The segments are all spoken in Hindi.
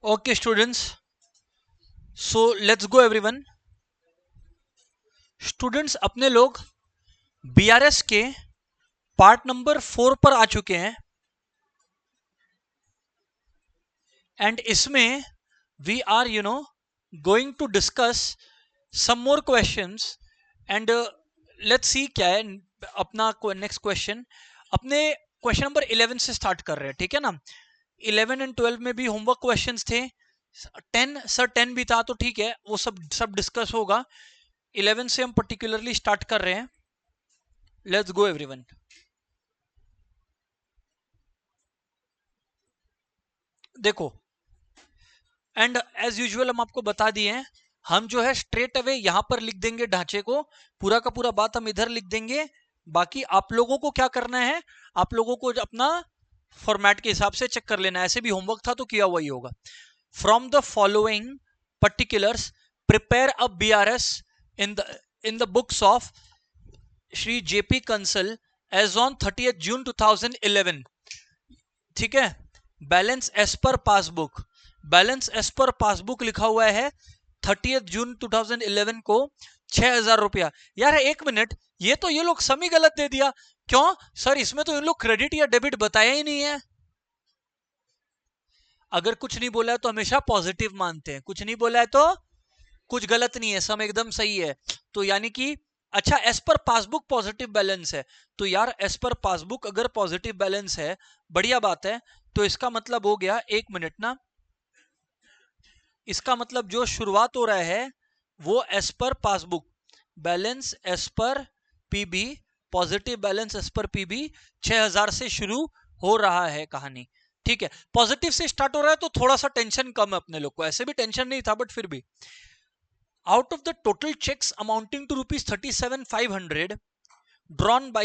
Okay, students. So let's go, everyone. Students अपने लोग बीआरएस के पार्ट नंबर 4 पर आ चुके हैं एंड इसमें we are going to discuss some more questions and let's see क्या है अपना नेक्स्ट क्वेश्चन। अपने क्वेश्चन नंबर 11 से स्टार्ट कर रहे हैं, ठीक है ना। 11 एंड 12 में भी होमवर्क क्वेश्चंस थे। 10 भी था तो ठीक है, वो सब डिस्कस होगा। 11 से हम पर्टिकुलरली स्टार्ट कर रहे हैं। Let's go everyone. देखो, एंड एज यूजुअल हम आपको बता दिए हैं, हम जो है स्ट्रेट अवे यहां पर लिख देंगे ढांचे को, पूरा का पूरा बात हम इधर लिख देंगे। बाकी आप लोगों को क्या करना है, आप लोगों को अपना फॉर्मेट के हिसाब से चेक कर लेना है। ऐसे भी होमवर्क था तो किया हुआ ही होगा। From the following particulars prepare a BRS in the books of Shri JP Kansal as on 30 June 2011। ठीक है, balance as per passbook, balance as per passbook लिखा हुआ है 30 जून 2011 को 6,000 रुपया। यार एक मिनट, ये तो ये लोग समी गलत दे दिया। क्यों सर, इसमें तो इन लोग क्रेडिट या डेबिट बताया ही नहीं है। अगर कुछ नहीं बोला है तो हमेशा पॉजिटिव मानते हैं, कुछ नहीं बोला है तो कुछ गलत नहीं है, सब एकदम सही है। तो यानी कि अच्छा, as per passbook positive balance है, तो यार एज पर पासबुक अगर पॉजिटिव बैलेंस है, बढ़िया बात है। तो इसका मतलब हो गया, एक मिनट ना, इसका मतलब जो शुरुआत हो रहा है वो as per passbook balance as per PB, positive balance as per PB 6,000 से शुरू हो रहा है कहानी। ठीक है, पॉजिटिव से स्टार्ट हो रहा है तो थोड़ा सा टेंशन कम है अपने लोग को, ऐसे भी टेंशन नहीं था बट फिर भी। Out of the total checks amounting to rupees 37,500 drawn by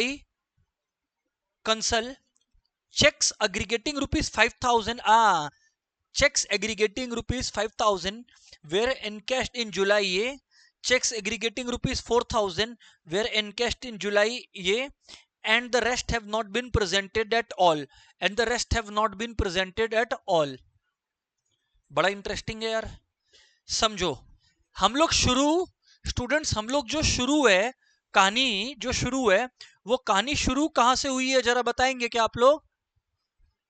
Consul, checks aggregating rupees 5,000 checks aggregating rupees 5,000 were encashed in July ये, checks aggregating rupees 4,000 were encashed in July ये, and the rest have not been presented at all, and the rest have not been presented at all। बड़ा इंटरेस्टिंग है यार। समझो, हम लोग शुरू, स्टूडेंट्स हम लोग जो शुरू है, कहानी जो शुरू है, वो कहानी शुरू कहां से हुई है जरा बताएंगे क्या आप लोग?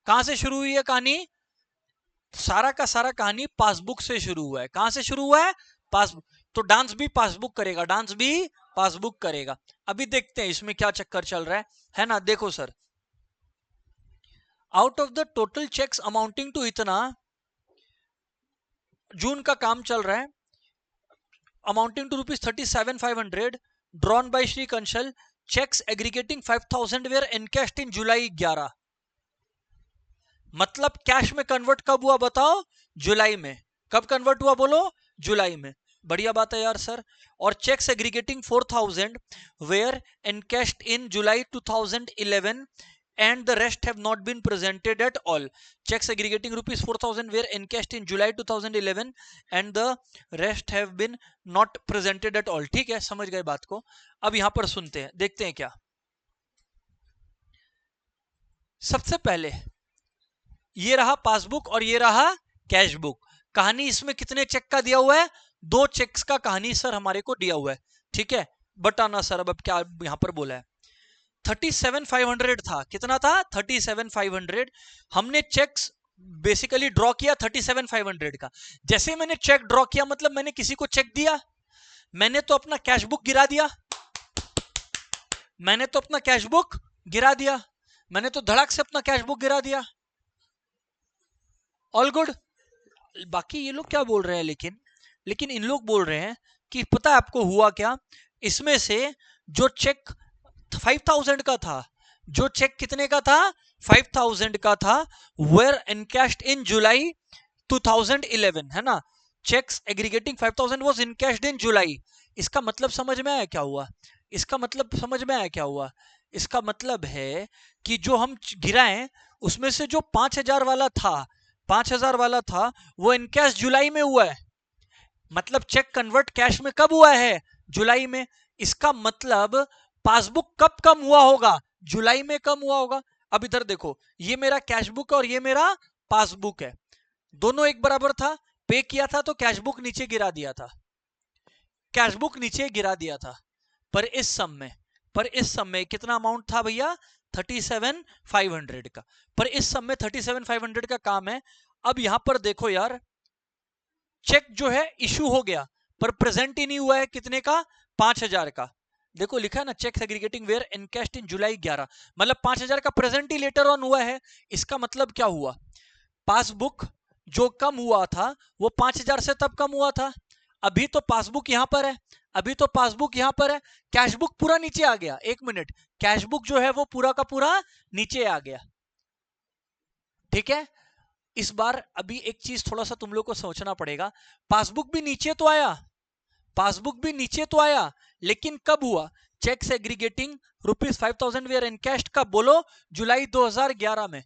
कहां से शुरू हुई है कहानी? सारा का सारा कहानी पासबुक से शुरू हुआ है। कहां से शुरू हुआ है? पासबुक। तो डांस भी पासबुक करेगा, डांस भी पासबुक करेगा। अभी देखते हैं इसमें क्या चक्कर चल रहा है ना। देखो sir, out of the total cheques amounting to इतना, जून का काम चल रहा है, amounting to rupees 37,500 drawn by Shri Kanshal, checks aggregating 5,000 were encashed in July 11। मतलब कैश में कन्वर्ट कब हुआ बताओ? जुलाई में। कब कन्वर्ट हुआ बोलो? जुलाई में। बढ़िया बात है यार सर। और cheques aggregating 4,000 were encashed in July 2011 and the rest have not been presented at all। checks aggregating rupees 4,000 were encashed in July 2011 and the rest have been not presented at all। ठीक है, समझ गए बात को। अब यहां पर सुनते हैं, देखते हैं क्या। सबसे पहले ये रहा पासबुक और ये रहा कैश बुक। कहानी इसमें कितने चेक का दिया हुआ है? 2 चेक्स का कहानी सर हमारे को दिया हुआ है। ठीक है, बताना सर अब क्या यहां पर बोला है। 37,500 था, कितना था? 37,500। हमने चेक्स बेसिकली ड्रॉ किया 37,500 का। जैसे ही मैंने चेक ड्रॉ किया, मतलब मैंने किसी को चेक दिया, मैंने तो अपना कैश बुक गिरा दिया, मैंने तो अपना कैश बुक गिरा दिया, मैंने तो धड़ाक से अपना कैश बुक गिरा दिया। All good. बाकी ये लोग क्या बोल रहे हैं, लेकिन इन लोग बोल रहे हैं कि पता है आपको हुआ क्या, इसमें से जो चेक 5,000 का था, जो चेक कितने का था? 5,000 का था, वेयर एनकैश्ड इन जुलाई 2011, है ना। चेक्स एग्रीगेटिंग 5,000 वाज इनकैश्ड इन जुलाई। इसका मतलब समझ में आया क्या हुआ? इसका मतलब समझ में आया क्या हुआ? इसका मतलब है कि जो हम गिराएं उसमें से जो 5,000 वाला था, 5,000 वाला था, वो इनकैश जुलाई में हुआ है। मतलब चेक कन्वर्ट कैश में कब हुआ है? जुलाई में। इसका मतलब पासबुक कब कम हुआ होगा? जुलाई में कम हुआ होगा। अब इधर देखो, ये मेरा कैश बुक और ये मेरा पासबुक है। दोनों एक बराबर था, पे किया था तो कैशबुक नीचे गिरा दिया था, कैशबुक नीचे गिरा दिया था। पर इस सम में कितना अमाउंट था भैया, 37,500 का। पर इस सम में 37,500 का काम है। अब यहां पर देखो यार, चेक जो है इशू हो गया पर प्रेजेंट ही नहीं हुआ है, कितने का, 5,000 का। देखो लिखा है ना, cheque aggregating where encashed in July 11, मतलब 5,000 का प्रेजेंट ही लेटर ऑन हुआ है। इसका मतलब क्या हुआ, पासबुक जो कम हुआ था वो 5,000 से तब कम हुआ था। अभी तो पासबुक यहां पर है, अभी तो पासबुक यहां पर है, कैशबुक पूरा नीचे आ गया। एक मिनट, कैशबुक जो है वो पूरा का पूरा नीचे आ गया, ठीक है। इस बार अभी एक चीज थोड़ा सा तुम लोग को सोचना पड़ेगा, पासबुक भी नीचे तो आया, पासबुक भी नीचे तो आया, लेकिन कब हुआ, चेक एग्रीगेटिंग ₹5,000 वेयर एनकैश्ड कब, बोलो, जुलाई 2011 में।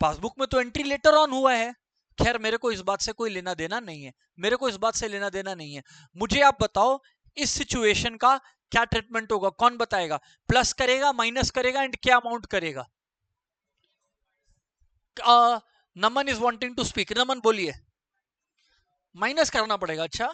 पासबुक में तो एंट्री लेटर ऑन हुआ है। खैर मेरे को इस बात से कोई लेना देना नहीं है, मेरे को इस बात से लेना देना नहीं है। मुझे आप बताओ इस सिचुएशन का क्या ट्रीटमेंट होगा, कौन बताएगा, प्लस करेगा, माइनस करेगा, एंड क्या अमाउंट करेगा। नमन इज वांटिंग टू स्पीक, नमन बोलिए। माइनस करना पड़ेगा, अच्छा।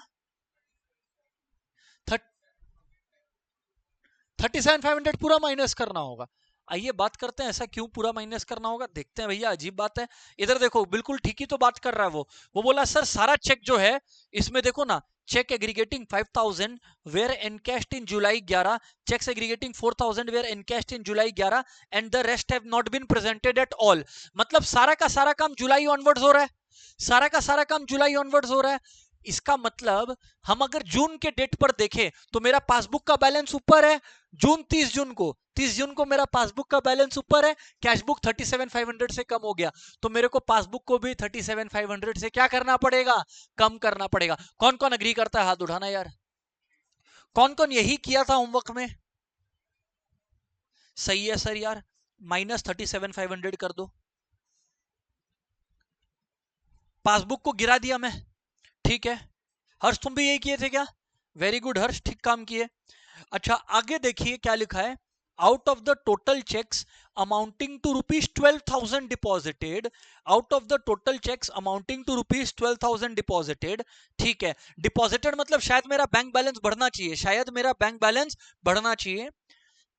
37,500 पूरा माइनस करना होगा। आइए बात करते हैं ऐसा क्यों पूरा माइनस करना होगा, देखते हैं भैया, अजीब बात है। इधर देखो बिल्कुल ठीक ही तो बात कर रहा है वो बोला सर सारा चेक जो है, इसमें देखो ना, cheque aggregating 5,000 were encashed in July 11, cheques aggregating 4,000 were encashed in July 11 and the rest have not been presented at all. मतलब सारा का सारा काम जुलाई ऑनवर्ड्स हो रहा है, सारा का सारा काम जुलाई ऑनवर्ड्स हो रहा है। इसका मतलब हम अगर जून के डेट पर देखें तो मेरा पासबुक का बैलेंस ऊपर है, जून 30 जून को मेरा पासबुक का बैलेंस ऊपर है, कैशबुक 37,500 से कम हो गया, तो मेरे को पासबुक को भी 37,500 से क्या करना पड़ेगा, कम करना पड़ेगा। कौन कौन अग्री करता है, हाथ उठाना यार, कौन कौन यही किया था होमवर्क में। सही है सर यार, -37,500 कर दो, पासबुक को गिरा दिया मैं, ठीक है। हर्ष तुम भी यही किए थे क्या, वेरी गुड हर्ष, ठीक काम किए। अच्छा आगे देखिए क्या लिखा है, out of the total cheques amounting to ₹12,000 deposited, out of the total cheques amounting to ₹12,000 deposited, ठीक है। डिपॉजिटेड मतलब शायद मेरा बैंक बैलेंस बढ़ना चाहिए, शायद मेरा बैंक बैलेंस बढ़ना चाहिए।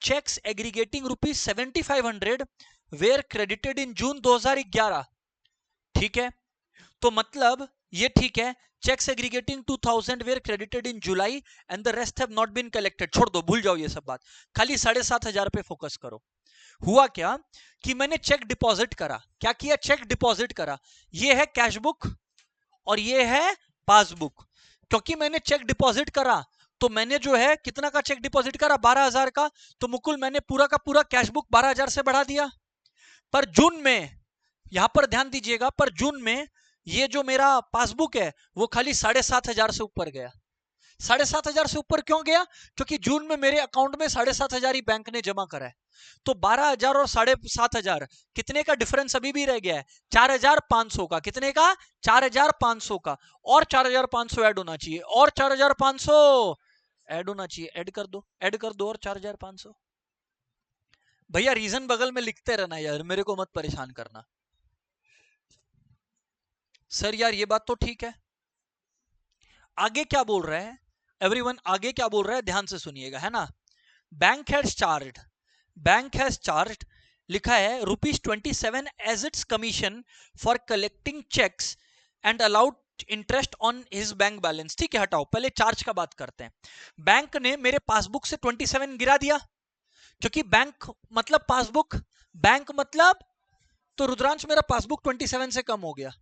Cheques aggregating ₹7,500 were credited in June 2011, ठीक है। तो मतलब ये ठीक है, cheques aggregating 2,000 were credited in July and the rest have not been collected, छोड़ दो, भूल जाओ ये सब बात, खाली 7,500 पे फोकस करो। हुआ क्या कि मैंने चेक डिपॉजिट करा, क्या किया, चेक डिपॉजिट करा, ये है कैशबुक और ये है पासबुक। क्योंकि मैंने चेक डिपॉजिट करा तो मैंने जो है कितना का चेक डिपॉजिट करा, 12,000 का, तो मुकुल मैंने पूरा का पूरा कैशबुक 12,000 से बढ़ा दिया। पर जून में, यहां पर ध्यान दीजिएगा, पर जून में ये जो मेरा पासबुक है वो खाली 7,500 से ऊपर गया। 7,500 से ऊपर क्यों गया, क्योंकि जून में मेरे अकाउंट में 7,500 ही बैंक ने जमा करा है। तो 12,000 और 7,500 कितने का डिफरेंस अभी भी रह गया है, 4,500 का, कितने का, 4,500 का, और 4,500 ऐड होना चाहिए, और 4,500 ऐड होना चाहिए, ऐड कर दो और 4,500। भैया रीजन बगल में लिखते रहना यार, मेरे को मत परेशान करना। सर यार ये बात तो ठीक है, आगे क्या बोल रहे हैं एवरीवन, आगे क्या बोल रहा है ध्यान से सुनिएगा, है ना। बैंक हैज चार्ज्ड लिखा है ₹27 as its commission for collecting cheques and allowed interest on his bank balance, ठीक है। हटाओ, पहले चार्ज का बात करते हैं। बैंक ने मेरे पासबुक से 27 गिरा दिया, क्योंकि बैंक मतलब पासबुक, बैंक मतलब, तो रुद्रांश मेरा पासबुक 27 से कम हो गया,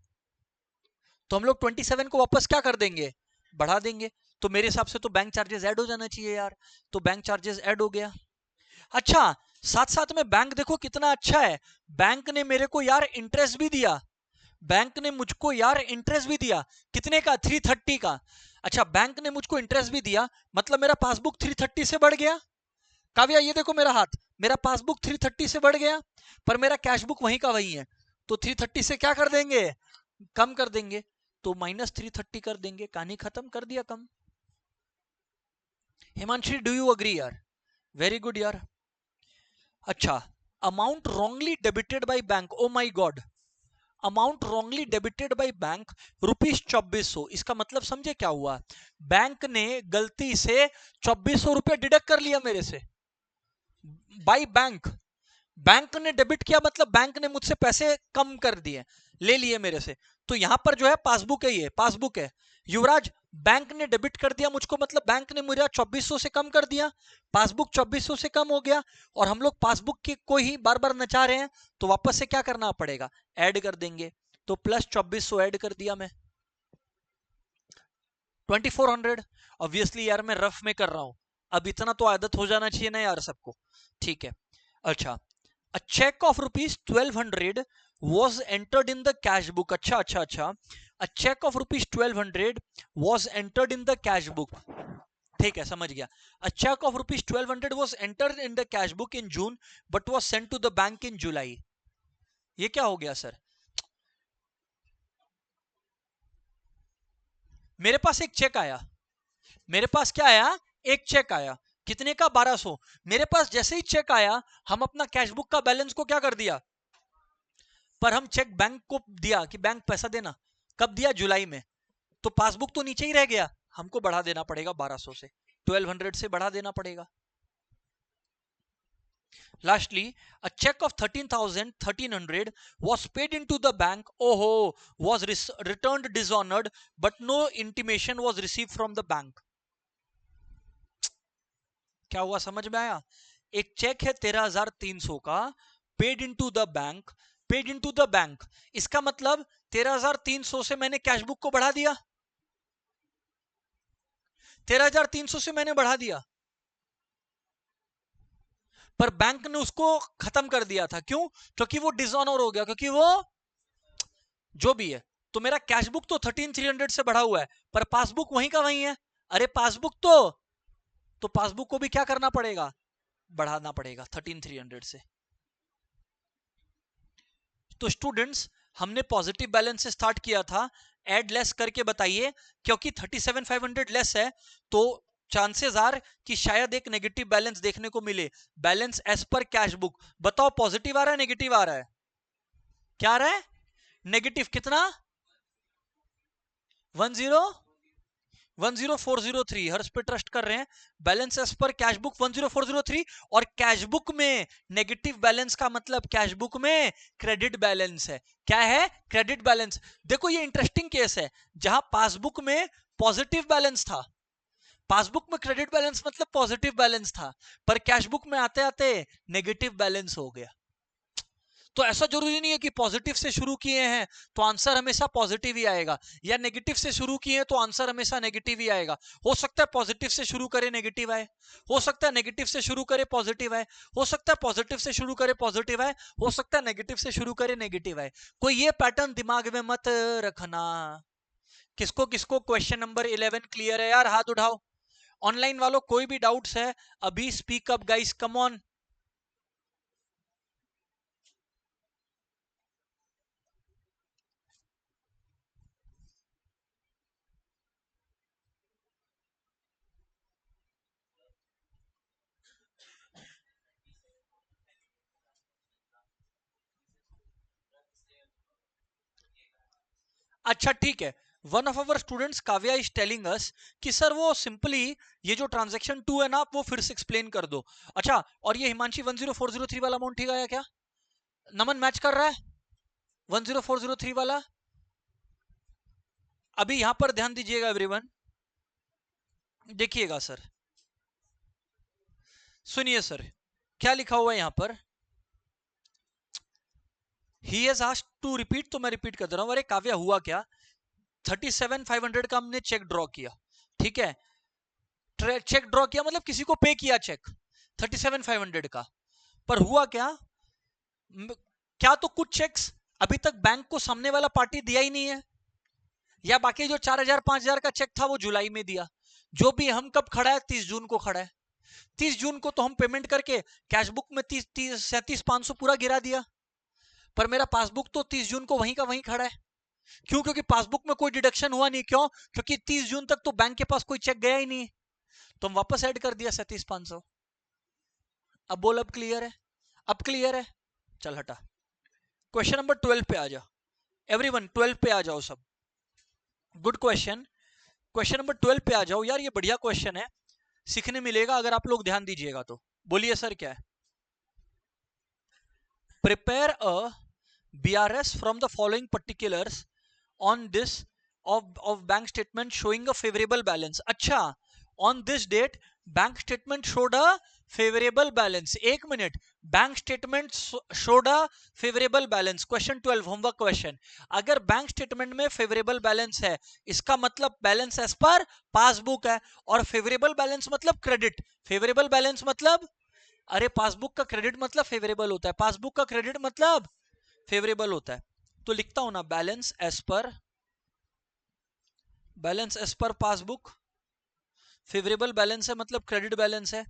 तो हम लोग 27 को वापस क्या कर देंगे, बढ़ा देंगे। तो मेरे हिसाब से तो बैंक चार्जेस ऐड हो जाना चाहिए यार, तो बैंक चार्जेस ऐड हो गया। अच्छा, साथ साथ में बैंक देखो कितना अच्छा है, बैंक ने मेरे को यार इंटरेस्ट भी दिया, बैंक ने मुझको यार इंटरेस्ट भी दिया, कितने का, 330 का। अच्छा बैंक ने मुझको इंटरेस्ट भी दिया, मतलब मेरा पासबुक 330 से बढ़ गया। काव्या ये देखो मेरा हाथ, मेरा पासबुक 330 से बढ़ गया, पर मेरा कैश बुक वहीं का वहीं है, तो 330 से क्या कर देंगे, कम कर देंगे, तो -330 कर देंगे, कहानी खत्म, कर दिया कम। हिमांशी डू यू अग्री यार, वेरी गुड यार। अच्छा, amount wrongly debited by bank, O my God, amount wrongly debited by bank ₹2400। इसका मतलब समझे क्या हुआ? बैंक ने गलती से 2400 रुपया डिडक्ट कर लिया मेरे से। बाय बैंक, बैंक ने डेबिट किया मतलब बैंक ने मुझसे पैसे कम कर दिए, ले लिए मेरे से। तो यहां पर जो है पासबुक है, ये पासबुक है युवराज, बैंक ने डेबिट कर दिया मुझको मतलब बैंक ने मेरा 2400 से कम कर दिया, पासबुक 2400 से कम हो गया। और हम लोग पासबुक की को ही बार बार नचा रहे हैं, तो वापस से क्या करना पड़ेगा? ऐड कर देंगे। तो प्लस 2400 ऐड कर दिया मैं, 2400। ऑब्वियसली यार मैं रफ में कर रहा हूं, अब इतना तो आदत हो जाना चाहिए ना यार सबको। ठीक है, अच्छा। A check of rupees 1200 was entered in the cash book. अच्छा अच्छा अच्छा, a check of rupees 1200 was entered in the cash book. ठीक है, समझ गया। A check of rupees 1200 was entered in the cash book in June but was sent to the bank in July. ये क्या हो गया सर? मेरे पास एक चेक आया, मेरे पास क्या आया? एक चेक आया, कितने का? 1200। मेरे पास जैसे ही चेक आया, हम अपना कैश बुक का बैलेंस को क्या कर दिया? पर हम चेक बैंक को दिया कि बैंक पैसा देना, कब दिया? जुलाई में। तो पासबुक तो नीचे ही रह गया, हमको बढ़ा देना पड़ेगा 1200 से, 1200 से बढ़ा देना पड़ेगा। Lastly, a check of 13,1300 was paid into the bank. Oh, was returned dishonored, but no intimation was received from the bank. क्या हुआ, समझ में आया? एक चेक है 13,300 का, paid into the bank, paid into the bank, इसका मतलब 13,300 से मैंने कैश बुक को बढ़ा दिया, 13,300 से मैंने बढ़ा दिया, पर बैंक ने उसको खत्म कर दिया था। क्यों? क्योंकि वो डिसऑनर हो गया, क्योंकि वो जो भी है। तो मेरा कैश बुक तो 13,300 से बढ़ा हुआ है, पर पासबुक वहीं का वहीं है। अरे पासबुक तो पासबुक को भी क्या करना पड़ेगा? बढ़ाना पड़ेगा 13,300 से। तो स्टूडेंट्स, हमने पॉजिटिव बैलेंस से स्टार्ट किया था, ऐड लेस करके बताइए, क्योंकि 37,500 लेस है तो चांसेस आर कि शायद एक नेगेटिव बैलेंस देखने को मिले। Balance as per cash book, बताओ पॉजिटिव आ रहा है नेगेटिव आ रहा है? क्या आ रहा है? नेगेटिव। कितना? 10403। हर्ष पे ट्रस्ट कर रहे हैं। Balance as per cash book 10403, और कैश बुक में नेगेटिव बैलेंस का मतलब कैश बुक में क्रेडिट बैलेंस है। क्या है? Credit balance. देखो ये इंटरेस्टिंग केस है, जहां पासबुक में पॉजिटिव बैलेंस था, पासबुक में क्रेडिट बैलेंस मतलब पॉजिटिव बैलेंस था, पर कैश बुक में आते आते नेगेटिव बैलेंस हो गया। तो ऐसा जरूरी नहीं है कि पॉजिटिव से शुरू किए हैं तो आंसर हमेशा पॉजिटिव ही आएगा, या नेगेटिव से शुरू किए हैं तो आंसर हमेशा नेगेटिव ही आएगा। हो सकता है पॉजिटिव से शुरू करे नेगेटिव आए, हो सकता है नेगेटिव से शुरू करे पॉजिटिव आए, हो सकता है पॉजिटिव से शुरू करे पॉजिटिव आए, हो सकता है नेगेटिव से शुरू करे नेगेटिव आए। कोई ये पैटर्न दिमाग में मत रखना। किसको किसको क्वेश्चन नंबर 11 क्लियर है यार? हाथ उठाओ। ऑनलाइन वालों कोई भी डाउट्स है अभी speak up guys, come on. अच्छा ठीक है, one of our students Kavya is telling us कि सर वो सिंपली ये जो ट्रांजैक्शन 2 है ना, आप वो फिर से एक्सप्लेन कर दो। अच्छा, और ये हिमांशी 10403 वाला अमाउंट ठीक आया क्या? नमन मैच कर रहा है 10403 वाला? अभी यहां पर ध्यान दीजिएगा एवरीवन, देखिएगा सर, सुनिए सर क्या लिखा हुआ है यहां पर। He has asked to repeat, तो मैं रिपीट कर दे रहा हूं। अरे काव्या हुआ क्या, 37,500 का हमने चेक ड्रॉ किया, ठीक है, चेक ड्रॉ किया मतलब किसी को पे किया चेक 37,500 का, पर हुआ क्या? क्या तो कुछ चेक्स अभी तक बैंक को सामने वाला पार्टी दिया ही नहीं है, या बाकी जो 4,000 5,000 का चेक था वो जुलाई में दिया। जो भी हम कब खड़ा है? 30 जून को खड़ा है। 30 जून को तो हम पेमेंट करके कैश बुक में 37,500 पूरा गिरा दिया, पर मेरा पासबुक तो 30 जून को वहीं का वहीं खड़ा है। क्यों? क्योंकि पासबुक में कोई डिडक्शन हुआ नहीं। क्यों? क्योंकि 30 जून तक तो बैंक के पास कोई चेक गया ही नहीं, तो हम वापस ऐड कर दिया 37,500। अब बोल, अब क्लियर है? अब क्लियर है? चल हटा, क्वेश्चन नंबर 12 पे आ जा। एवरीवन 12 पे आ जाओ सब। Good question. क्वेश्चन नंबर 12 पे आ जाओ यार, ये बढ़िया क्वेश्चन है, सीखने मिलेगा अगर आप लोग ध्यान दीजिएगा तो। बोलिए सर क्या है? Prepare a BRS from the following particulars on this of bank statement showing a favorable balance. अच्छा, on this date bank statement showed a favorable balance. एक minute, bank statement showed a favorable balance. Question 12 homework question. अगर बैंक स्टेटमेंट में फेवरेबल बैलेंस है, इसका मतलब बैलेंस एज पर पासबुक है, और फेवरेबल बैलेंस मतलब क्रेडिट। फेवरेबल बैलेंस मतलब, अरे पासबुक का क्रेडिट मतलब फेवरेबल होता है, पासबुक का क्रेडिट मतलब फेवरेबल होता है। तो लिखता हूं ना, balance as per passbook, favourable balance है मतलब क्रेडिट बैलेंस है।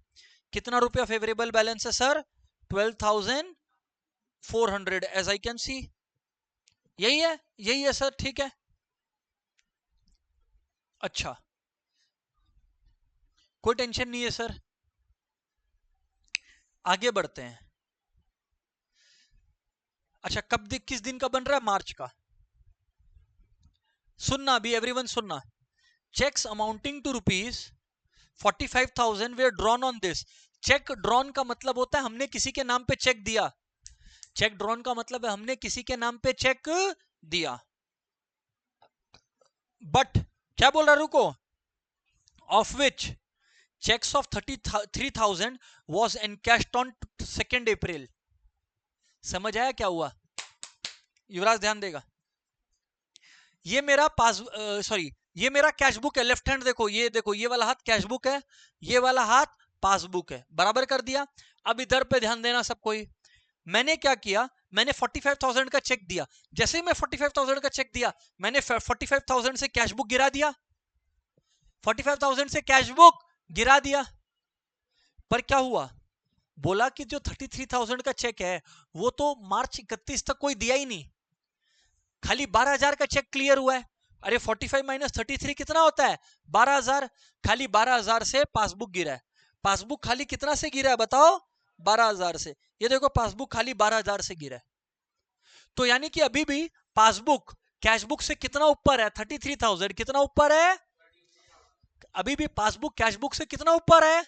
कितना रुपया फेवरेबल बैलेंस है sir? 12,400 as I can see. यही है सर, ठीक है। अच्छा, कोई टेंशन नहीं है सर, आगे बढ़ते हैं। अच्छा, किस दिन का बन रहा है? मार्च का। सुनना अभी एवरीवन, सुनना। Cheques amounting to ₹45,000 were drawn on this. Cheque drawn का मतलब होता है हमने किसी के नाम पे चेक दिया। चेक ड्रॉन का मतलब है हमने किसी के नाम पे चेक दिया। बट क्या बोल रहा, रुको, of which cheques of 33,000 was encashed on 2 April. समझ आया क्या हुआ? युवराज ध्यान देगा। ये मेरा सॉरी, ये मेरा कैश बुक है, लेफ्ट हैंड देखो, ये देखो, ये वाला हाथ कैश बुक है, ये वाला हाथ पासबुक है, बराबर कर दिया। अब इधर पे ध्यान देना सब कोई। मैंने क्या किया, मैंने 45,000 का चेक दिया। जैसे ही मैं 45,000 का चेक दिया, मैंने 45,000 से कैश बुक गिरा दिया, 45,000 से कैश बुक गिरा दिया। पर क्या हुआ, बोला कि जो 33,000 का चेक है वो तो मार्च 31 तक कोई दिया ही नहीं, खाली 12,000 का चेक क्लियर हुआ है। अरे 45 माइनस 33 कितना होता है? 12,000। खाली 12,000 से पासबुक गिरा है। पासबुक खाली कितना से गिरा है बताओ? 12,000 से। ये देखो पासबुक खाली 12,000 से गिरा है। तो यानी कि अभी भी पासबुक कैशबुक से कितना ऊपर है? 33,000 कितना ऊपर है? अभी भी पासबुक कैशबुक से कितना ऊपर है?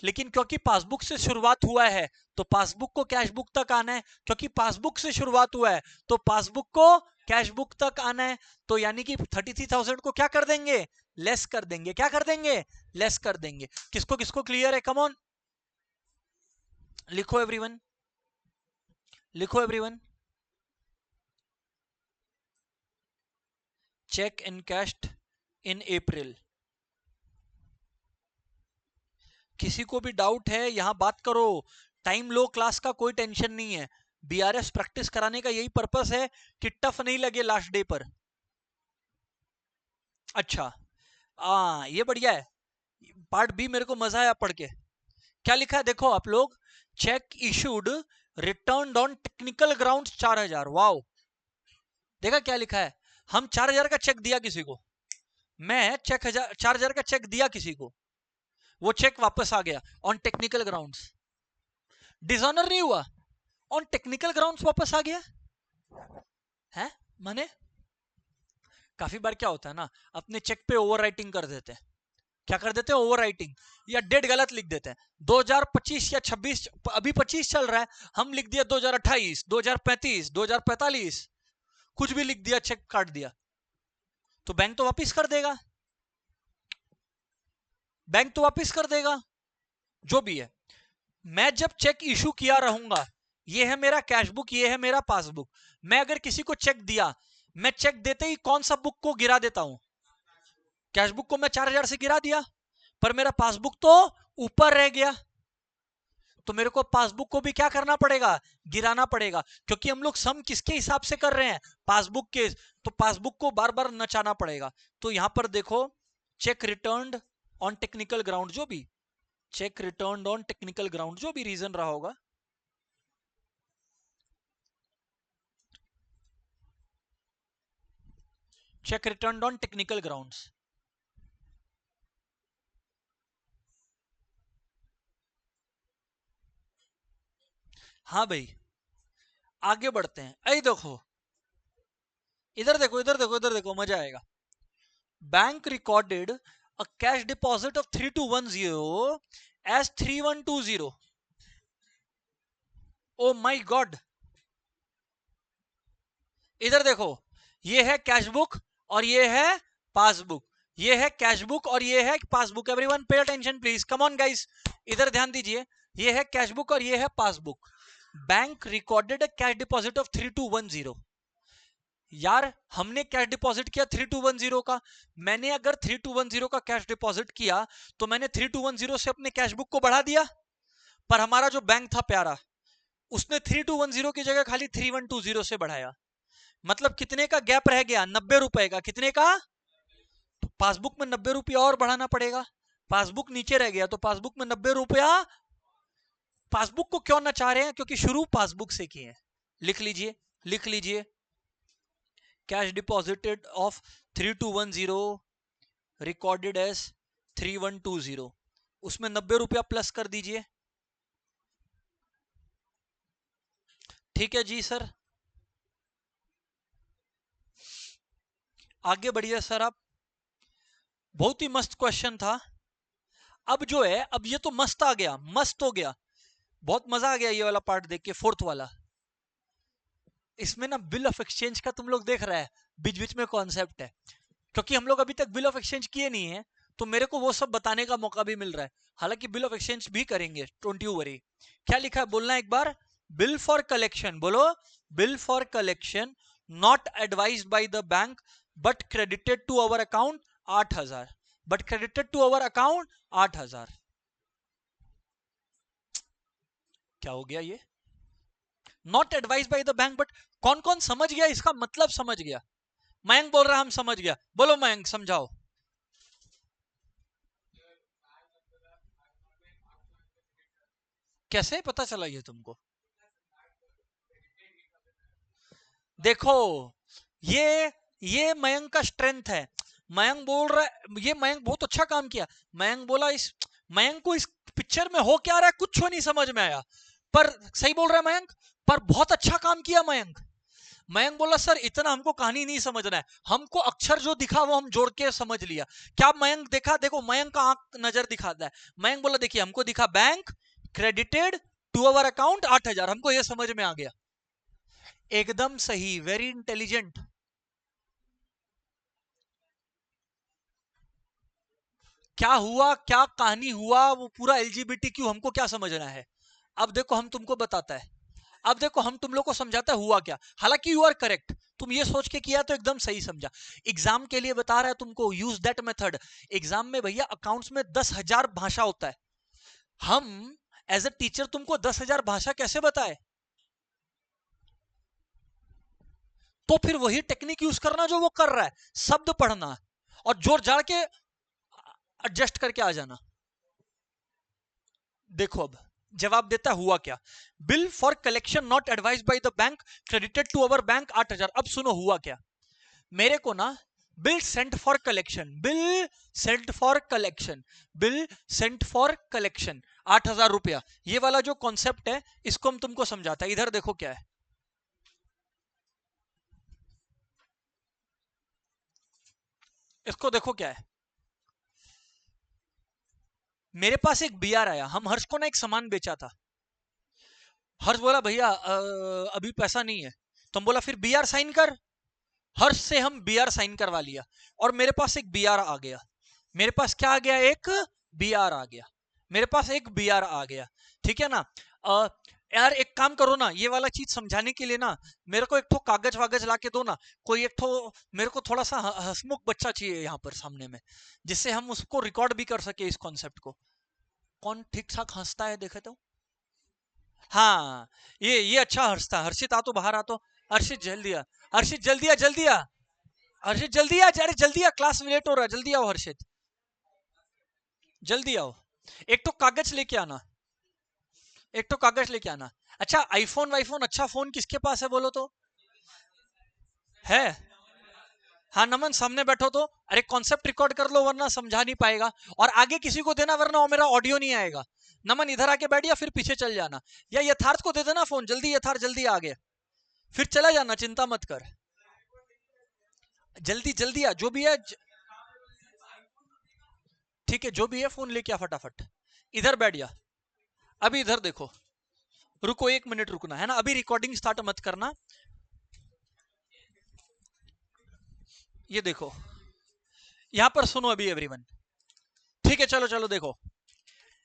लेकिन क्योंकि पासबुक से शुरुआत हुआ है तो पासबुक को कैशबुक तक आना है, क्योंकि पासबुक से शुरुआत हुआ है तो पासबुक को कैशबुक तक आना है। तो यानी कि 33,000 को क्या कर देंगे? लेस कर देंगे। क्या कर देंगे? लेस कर देंगे। किसको किसको क्लियर है? कम ऑन, लिखो एवरीवन, लिखो एवरीवन। चेक एनकैश्ड इन अप्रैल। किसी को भी डाउट है यहां बात करो, टाइम लो, क्लास का कोई टेंशन नहीं है। बीआरएस प्रैक्टिस कराने का यही पर्पस है कि टफ नहीं लगे लास्ट डे पर। अच्छा, ये बढ़िया है, पार्ट बी मेरे को मजा आया पढ़ के। क्या लिखा है देखो आप लोग, check issued return on technical ground 4,000। Wow, देखा क्या लिखा है? हम 4,000 का चेक दिया किसी को, मैं चेक 4,000 का चेक दिया किसी को, वो चेक वापस आ गया ऑन टेक्निकल ग्राउंड्स। डिसऑनर नहीं हुआ, ऑन टेक्निकल ग्राउंड्स वापस आ गया है। माने काफी बार क्या होता है ना, अपने चेक पे ओवर राइटिंग कर देते हैं। क्या कर देते हैं? ओवर राइटिंग, या डेट गलत लिख देते हैं। 2025 या 26, अभी 25 चल रहा है, हम लिख दिया 2028, 2035, 2045, कुछ भी लिख दिया, चेक काट दिया, तो बैंक तो वापिस कर देगा, बैंक तो वापिस कर देगा, जो भी है। मैं जब चेक इशू किया रहूंगा, ये है मेरा कैशबुक, ये है मेरा पासबुक। मैं अगर किसी को चेक दिया, मैं चेक देते ही कौन सा बुक को गिरा देता हूं? कैशबुक को मैं 4,000 से गिरा दिया, पर मेरा पासबुक तो ऊपर रह गया, तो मेरे को पासबुक को भी क्या करना पड़ेगा? गिराना पड़ेगा, क्योंकि हम लोग सम किसके हिसाब से कर रहे हैं? पासबुक के। तो पासबुक को बार बार नचाना पड़ेगा। तो यहां पर देखो, cheque returned on technical ground, जो भी cheque returned on technical ground, जो भी रीजन रहा होगा, cheque returned on technical grounds. हाँ भाई, आगे बढ़ते हैं। ऐ देखो, इधर देखो इधर देखो इधर देखो, मजा आएगा। Bank recorded a cash deposit of 3210 as 3120। Oh my God, इधर देखो, ये है कैश बुक और ये है पासबुक, ये है कैश बुक और ये है passbook. Everyone pay attention please, come on guys, इधर ध्यान दीजिए। ये है कैश बुक और ये है passbook. Bank recorded a cash deposit of 3210। यार हमने कैश डिपॉजिट किया 3210 का। मैंने अगर 3210 का कैश डिपॉजिट किया तो मैंने 3210 से अपने कैश बुक को बढ़ा दिया, पर हमारा जो बैंक था प्यारा, उसने 3210 की जगह खाली 3120 से बढ़ाया। मतलब कितने का गैप रह गया? 90 रुपए का। कितने का? तो पासबुक में 90 रुपया और बढ़ाना पड़ेगा। पासबुक नीचे रह गया तो पासबुक में 90 रुपया। पासबुक को क्यों ना चाह रहे हैं? क्योंकि शुरू पासबुक से किए हैं। लिख लीजिए, लिख लीजिए, cash deposited of 3210 recorded as 3120, उसमें 90 रुपया प्लस कर दीजिए। ठीक है जी सर, आगे बढ़िए सर आप। बहुत ही मस्त क्वेश्चन था। अब जो है, अब ये तो मस्त आ गया, मस्त हो गया, बहुत मजा आ गया ये वाला पार्ट देख के, फोर्थ वाला। इसमें ना बिल ऑफ एक्सचेंज का तुम लोग देख रहा है, बीच बीच में कॉन्सेप्ट है। क्योंकि हम लोग अभी तक बिल ऑफ एक्सचेंज किए नहीं है, तो मेरे को वो सब बताने का मौका भी मिल रहा है। हालांकि बिल ऑफ एक्सचेंज भी करेंगे, डोंट यू वरी। क्या लिखा है बोलना एक बार। बिल फॉर कलेक्शन, बोलो। Bill for collection not advised by the bank but credited to our account 8000। But credited to our account 8000। क्या हो गया ये? Not advise by the bank but, कौन कौन समझ गया इसका मतलब? समझ गया? मयंक बोल रहा हम समझ गया, बोलो मयंक समझाओ। कैसे पता चला ये तुमको? देखो, ये ये मयंक का स्ट्रेंथ है। मयंक बोल रहा है, ये मयंक बहुत अच्छा काम किया। मयंक बोला, इस मयंक को इस पिक्चर में हो क्या रहा है कुछ नहीं समझ में आया, पर सही बोल रहा है मयंक, पर बहुत अच्छा काम किया मयंक। मयंक बोला सर इतना हमको कहानी नहीं समझना है, हमको अक्षर जो दिखा वो हम जोड़ के समझ लिया। क्या मयंक देखा? देखो मयंक का आंख नजर दिखाता है। मयंक बोला देखिए हमको दिखा bank credited to our account 8000, हमको ये समझ में आ गया। एकदम सही, वेरी इंटेलिजेंट। क्या हुआ, क्या कहानी हुआ, वो पूरा एलजीबीटी क्यों, हमको क्या समझना है? अब देखो हम तुमको बताता है, अब देखो हम तुम लोग को समझाता है हुआ क्या। हालांकि यू आर करेक्ट, तुम ये सोच के किया तो एकदम सही समझा। एग्जाम के लिए बता रहा है तुमको, यूज दैट मेथड। एग्जाम में भैया अकाउंट्स में 10,000 भाषा होता है। हम एज ए टीचर तुमको 10,000 भाषा कैसे बताए? तो फिर वही टेक्निक यूज करना जो वो कर रहा है, शब्द पढ़ना और जोर जाड़ के एडजस्ट करके आ जाना। देखो अब जवाब देता हुआ क्या। Bill for collection not advise by the bank credited to our bank 8000। अब सुनो हुआ क्या। मेरे को ना bill sent for collection, bill sent for collection, bill sent for collection 8000 रुपया, ये वाला जो कॉन्सेप्ट है इसको हम तुमको समझाता है। इधर देखो क्या है, इसको देखो क्या है। मेरे पास एक बीआर आया, हम हर्ष को ना एक सामान बेचा था। हर्ष बोला भैया अभी पैसा नहीं है, तो हम बोला फिर बीआर साइन कर। हर्ष से हम बीआर साइन करवा लिया और मेरे पास एक बीआर आ गया। मेरे पास क्या आ गया? एक बीआर आ गया। मेरे पास एक बीआर आ गया, ठीक है ना। यार एक काम करो ना, ये वाला चीज समझाने के लिए ना मेरे को एक ठो कागज वागज ला के दो ना। कोई एक ठो, मेरे को थोड़ा सा हंसमुख बच्चा चाहिए यहाँ पर सामने में, जिससे हम उसको रिकॉर्ड भी कर सके इस कॉन्सेप्ट को। कौन ठीक ठाक हंसता है देखे तो? हाँ, ये अच्छा हंसता। हर्षित आ तो बाहर आ तो। हर्षित जल्दी आ, हर्षित जल्दी आ, जल्दी आ, हर्षित जल्दी आ, अरे जल्दी आ, क्लास में लेट हो रहा है, जल्दी आओ हर्षित, जल्दी आओ। एक तो कागज लेके आना, एक तो कागज लेके आना। अच्छा आईफोन वाईफोन अच्छा फोन किसके पास है बोलो तो? है? हाँ नमन सामने बैठो तो। अरे कॉन्सेप्ट रिकॉर्ड कर लो वरना समझा नहीं पाएगा, और आगे किसी को देना वरना वो मेरा ऑडियो नहीं आएगा। नमन इधर आके बैठ या फिर पीछे चल जाना, या यथार्थ को दे देना फोन, जल्दी यथार्थ जल्दी आ गया, फिर चला जाना, चिंता मत कर। जल्दी जल्दी आ, जो भी है ठीक है, जो भी है फोन लेके आ फटाफट, इधर बैठ जा। अभी इधर देखो, रुको 1 मिनट रुकना है ना, अभी रिकॉर्डिंग स्टार्ट मत करना। ये देखो, यहां पर सुनो अभी एवरीवन, ठीक है, चलो चलो देखो,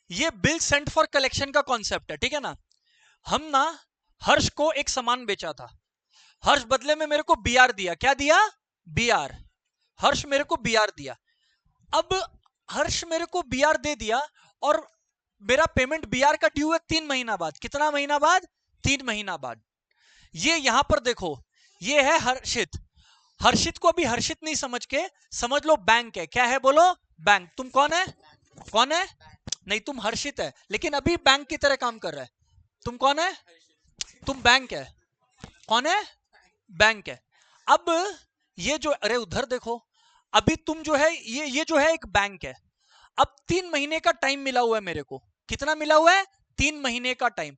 ये बिल सेंट फॉर कलेक्शन का कॉन्सेप्ट है, ठीक है ना। हम ना हर्ष को एक सामान बेचा था, हर्ष बदले में मेरे को बीआर दिया, क्या दिया, बीआर। हर्ष मेरे को बीआर दिया। अब हर्ष मेरे को बीआर दे दिया, और मेरा पेमेंट बीआर का ड्यू है 3 महीना बाद। कितना महीना बाद, 3 महीना बाद। ये यहां पर देखो, ये है हर्षित। हर्षित को अभी हर्षित नहीं समझ के समझ लो बैंक है। क्या है बोलो, बैंक। तुम कौन है, कौन है, नहीं तुम हर्षित है, लेकिन अभी बैंक की तरह काम कर रहा है। तुम कौन है, तुम बैंक है। कौन है, बैंक है। अब ये जो, अरे उधर देखो, अभी तुम जो है, ये जो है एक बैंक है। अब 3 महीने का टाइम मिला हुआ है मेरे को। कितना मिला हुआ है, 3 महीने का टाइम।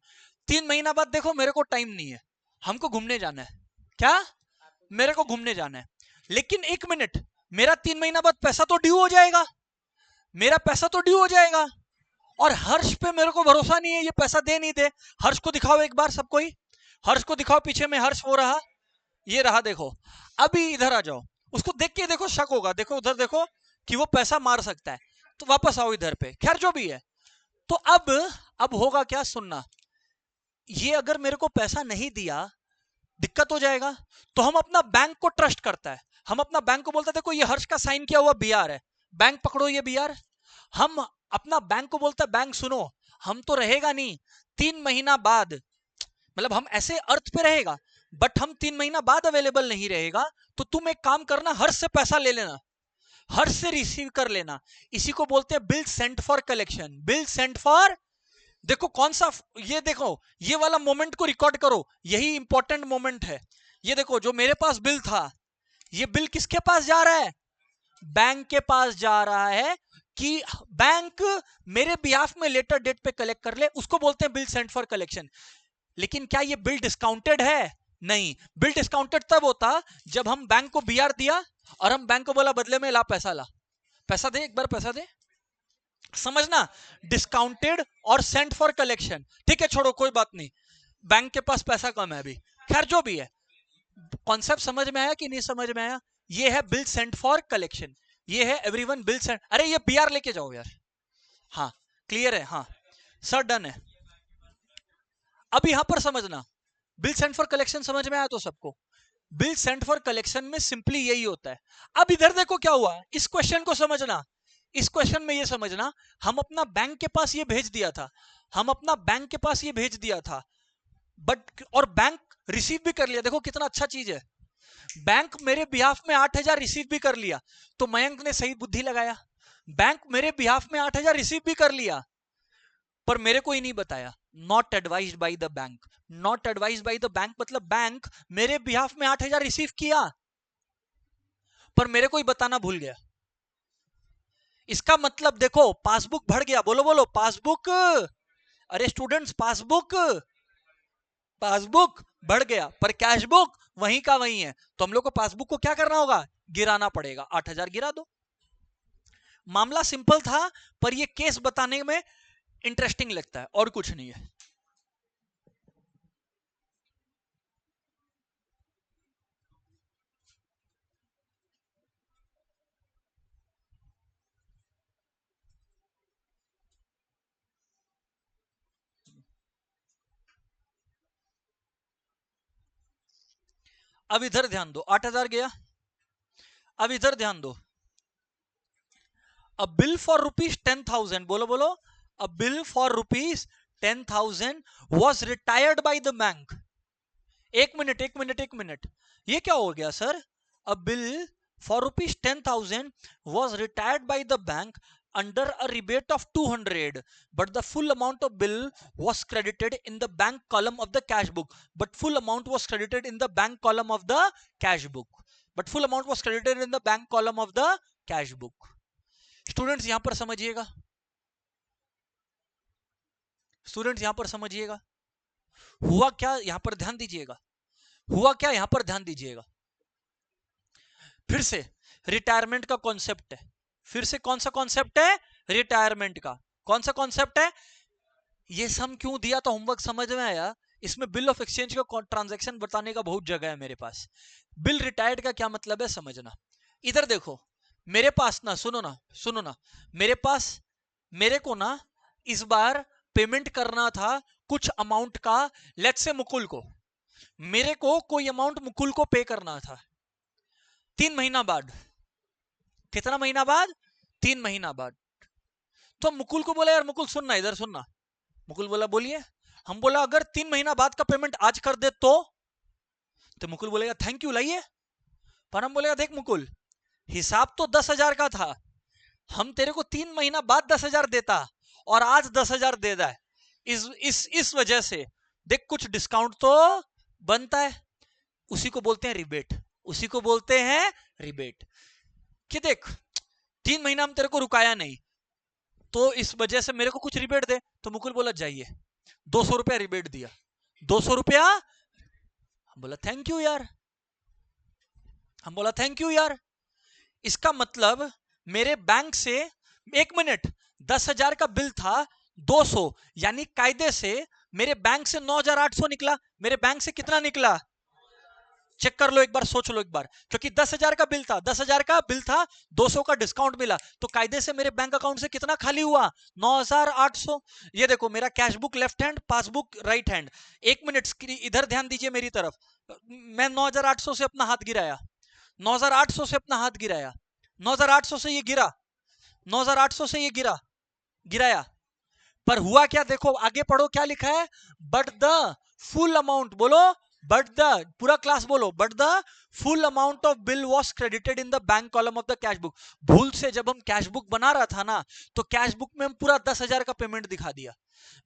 3 महीना बाद देखो मेरे को टाइम नहीं है, हमको घूमने जाना है। क्या, मेरे को घूमने जाना है। लेकिन 1 मिनट, मेरा 3 महीना बाद पैसा तो ड्यू हो जाएगा, मेरा पैसा तो ड्यू हो जाएगा। और हर्ष पे मेरे को भरोसा नहीं है, ये पैसा दे नहीं दे। हर्ष को दिखाओ एक बार सबको ही, हर्ष को दिखाओ, पीछे में हर्ष हो रहा, ये रहा देखो। अभी इधर आ जाओ, उसको देख के देखो शक होगा, देखो उधर देखो कि वो पैसा मार सकता है। तो वापस आओ इधर पे, खैर जो भी है। तो अब होगा क्या, सुनना। ये अगर मेरे को पैसा नहीं दिया, दिक्कत हो जाएगा। तो हम अपना बैंक को ट्रस्ट करता है, हम अपना बैंक को बोलते हैं देखो ये हर्ष का साइन किया हुआ बीआर है, बैंक पकड़ो ये बीआर। हम अपना बैंक को बोलते हैं बैंक सुनो, हम तो रहेगा नहीं 3 महीना बाद, मतलब हम ऐसे अर्थ पे रहेगा, बट हम 3 महीना बाद अवेलेबल नहीं रहेगा। तो तुम एक काम करना, हर्ष से पैसा ले लेना, हर्ष से रिसीव कर लेना। इसी को बोलते हैं bill sent for collection, bill sent for. देखो कौन सा, ये देखो, ये वाला मोमेंट को रिकॉर्ड करो, यही इंपॉर्टेंट मोमेंट है। ये देखो जो मेरे पास बिल था, ये बिल किसके पास जा रहा है, बैंक के पास जा रहा है, कि बैंक मेरे बिहाफ में लेटर डेट पे कलेक्ट कर ले, उसको बोलते हैं बिल सेंट फॉर कलेक्शन। लेकिन क्या ये बिल डिस्काउंटेड है, नहीं। बिल डिस्काउंटेड तब होता जब हम बैंक को बीआर दिया, और हम बैंक को बोला बदले में ला पैसा, ला पैसा दे, एक बार पैसा दे। समझना, डिस्काउंटेड और सेंट फॉर कलेक्शन, ठीक है, छोड़ो कोई बात नहीं, बैंक के पास पैसा कम है अभी, खैर जो भी है। कॉन्सेप्ट समझ में आया कि नहीं समझ में आया। ये है बिल सेंट फॉर कलेक्शन, ये है एवरीवन बिल सेंट। अरे ये बीआर लेके जाओ यार, हाँ क्लियर है, हाँ सर डन है। अब यहां पर समझना, बिल सेंट फॉर कलेक्शन समझ में आया तो सबको। बिल सेंट फॉर कलेक्शन में सिंपली यही होता है। अब इधर देखो क्या हुआ, इस क्वेश्चन को समझना, इस क्वेश्चन में ये समझना, हम अपना बैंक के पास ये भेज दिया था, हम अपना बैंक के पास ये भेज दिया था, बट और बैंक रिसीव भी कर लिया। देखो कितना अच्छा चीज है, बैंक मेरे बिहाफ में 8,000 रिसीव भी कर लिया। तो मयंक ने सही बुद्धि लगाया, बैंक मेरे बिहाफ में 8,000 रिसीव भी कर लिया, पर मेरे को ही नहीं बताया। Not advised by the bank, not advised by the bank मतलब बैंक मेरे बिहाफ में 8,000 रिसीव किया, पर मेरे को ही बताना भूल गया। इसका मतलब देखो, पासबुक बढ़ गया, बोलो बोलो पासबुक। अरे स्टूडेंट्स, पासबुक, पासबुक बढ़ गया, पर कैश बुक वहीं का वहीं है। तो हम लोग को पासबुक को क्या करना होगा, गिराना पड़ेगा। 8,000 गिरा दो। मामला सिंपल था, पर ये केस बताने में इंटरेस्टिंग लगता है, और कुछ नहीं है। अब इधर ध्यान दो, 8,000 गया। अब इधर ध्यान दो, अ बिल फॉर रुपीज 10,000, बोलो बोलो, अ bill for rupees 10,000 was retired bye the bank. 1 minute 1 minute 1 minute, ये क्या हो गया sir, a bill for rupees 10,000 was retired bye the bank under a rebate of 200, but the full amount of bill was credited in the bank column of the cash book, but full amount was credited in the bank column of the cash book, but full amount was credited in the bank column of the cash book। Students यहां पर समझिएगा, स्टूडेंट्स यहां पर समझिएगा, हुआ क्या यहां पर ध्यान दीजिएगा, हुआ क्या यहां पर ध्यान दीजिएगा। फिर से रिटायरमेंट का कॉन्सेप्ट है, फिर से कौन सा कॉन्सेप्ट है, रिटायरमेंट का। कौन सा कॉन्सेप्ट है, ये सम क्यों दिया तो होमवर्क समझ में आया। इसमें बिल ऑफ एक्सचेंज का ट्रांजैक्शन बताने का बहुत जगह है मेरे पास। बिल रिटायर्ड का क्या मतलब है समझना। इधर देखो मेरे पास ना, सुनो ना, सुनो ना, मेरे पास, मेरे को ना इस बार पेमेंट करना था कुछ अमाउंट का, लेट्स से मुकुल को, मेरे को कोई अमाउंट मुकुल को पे करना था 3 महीना बाद। कितना महीना बाद, 3 महीना बाद। तो मुकुल को बोला यार मुकुल सुनना, इधर सुनना। मुकुल बोला बोलिए। हम बोला अगर 3 महीना बाद का पेमेंट आज कर दे तो मुकुल बोलेगा थैंक यू लाइए। पर हम बोलेगा देख मुकुल, हिसाब तो 10,000 का था, हम तेरे को 3 महीना बाद 10,000 देता और आज 10,000 दे रहा है, इस वजह से देख कुछ डिस्काउंट तो बनता है। उसी को बोलते हैं रिबेट, उसी को बोलते हैं रिबेट। कि देख 3 महीना हम तेरे को रुकाया नहीं, तो इस वजह से मेरे को कुछ रिबेट दे। तो मुकुल बोला जाइए, 200 रुपया रिबेट दिया, 200 रुपया। हम बोला थैंक यू यार, हम बोला थैंक यू यार। इसका मतलब मेरे बैंक से, 1 मिनट, 10,000 का बिल था, 200, यानी कायदे से मेरे बैंक से 9,800 निकला। मेरे बैंक से कितना निकला, चेक कर लो एक बार, सोच लो एक बार, क्योंकि 10,000 का बिल था, 10,000 का बिल था, 200 का डिस्काउंट मिला, तो कायदे से मेरे बैंक अकाउंट से कितना खाली हुआ, 9,800। ये देखो मेरा cash book left hand, passbook right hand. 1 minute इधर ध्यान दीजिए मेरी तरफ। मैं 9,800 से अपना हाथ गिराया, 9,800 से अपना हाथ गिराया, 9,800 से ये गिरा, 9,800 से ये गिरा, गिराया। पर हुआ क्या, देखो आगे पढ़ो क्या लिखा है, बट द फुल अमाउंट, बोलो बट द, पूरा क्लास बोलो, but the full amount of bill was credited in the bank column of the cash book. भूल से जब हम कैश बुक बना रहा था ना, तो कैश बुक में हम पूरा 10,000 का पेमेंट दिखा दिया,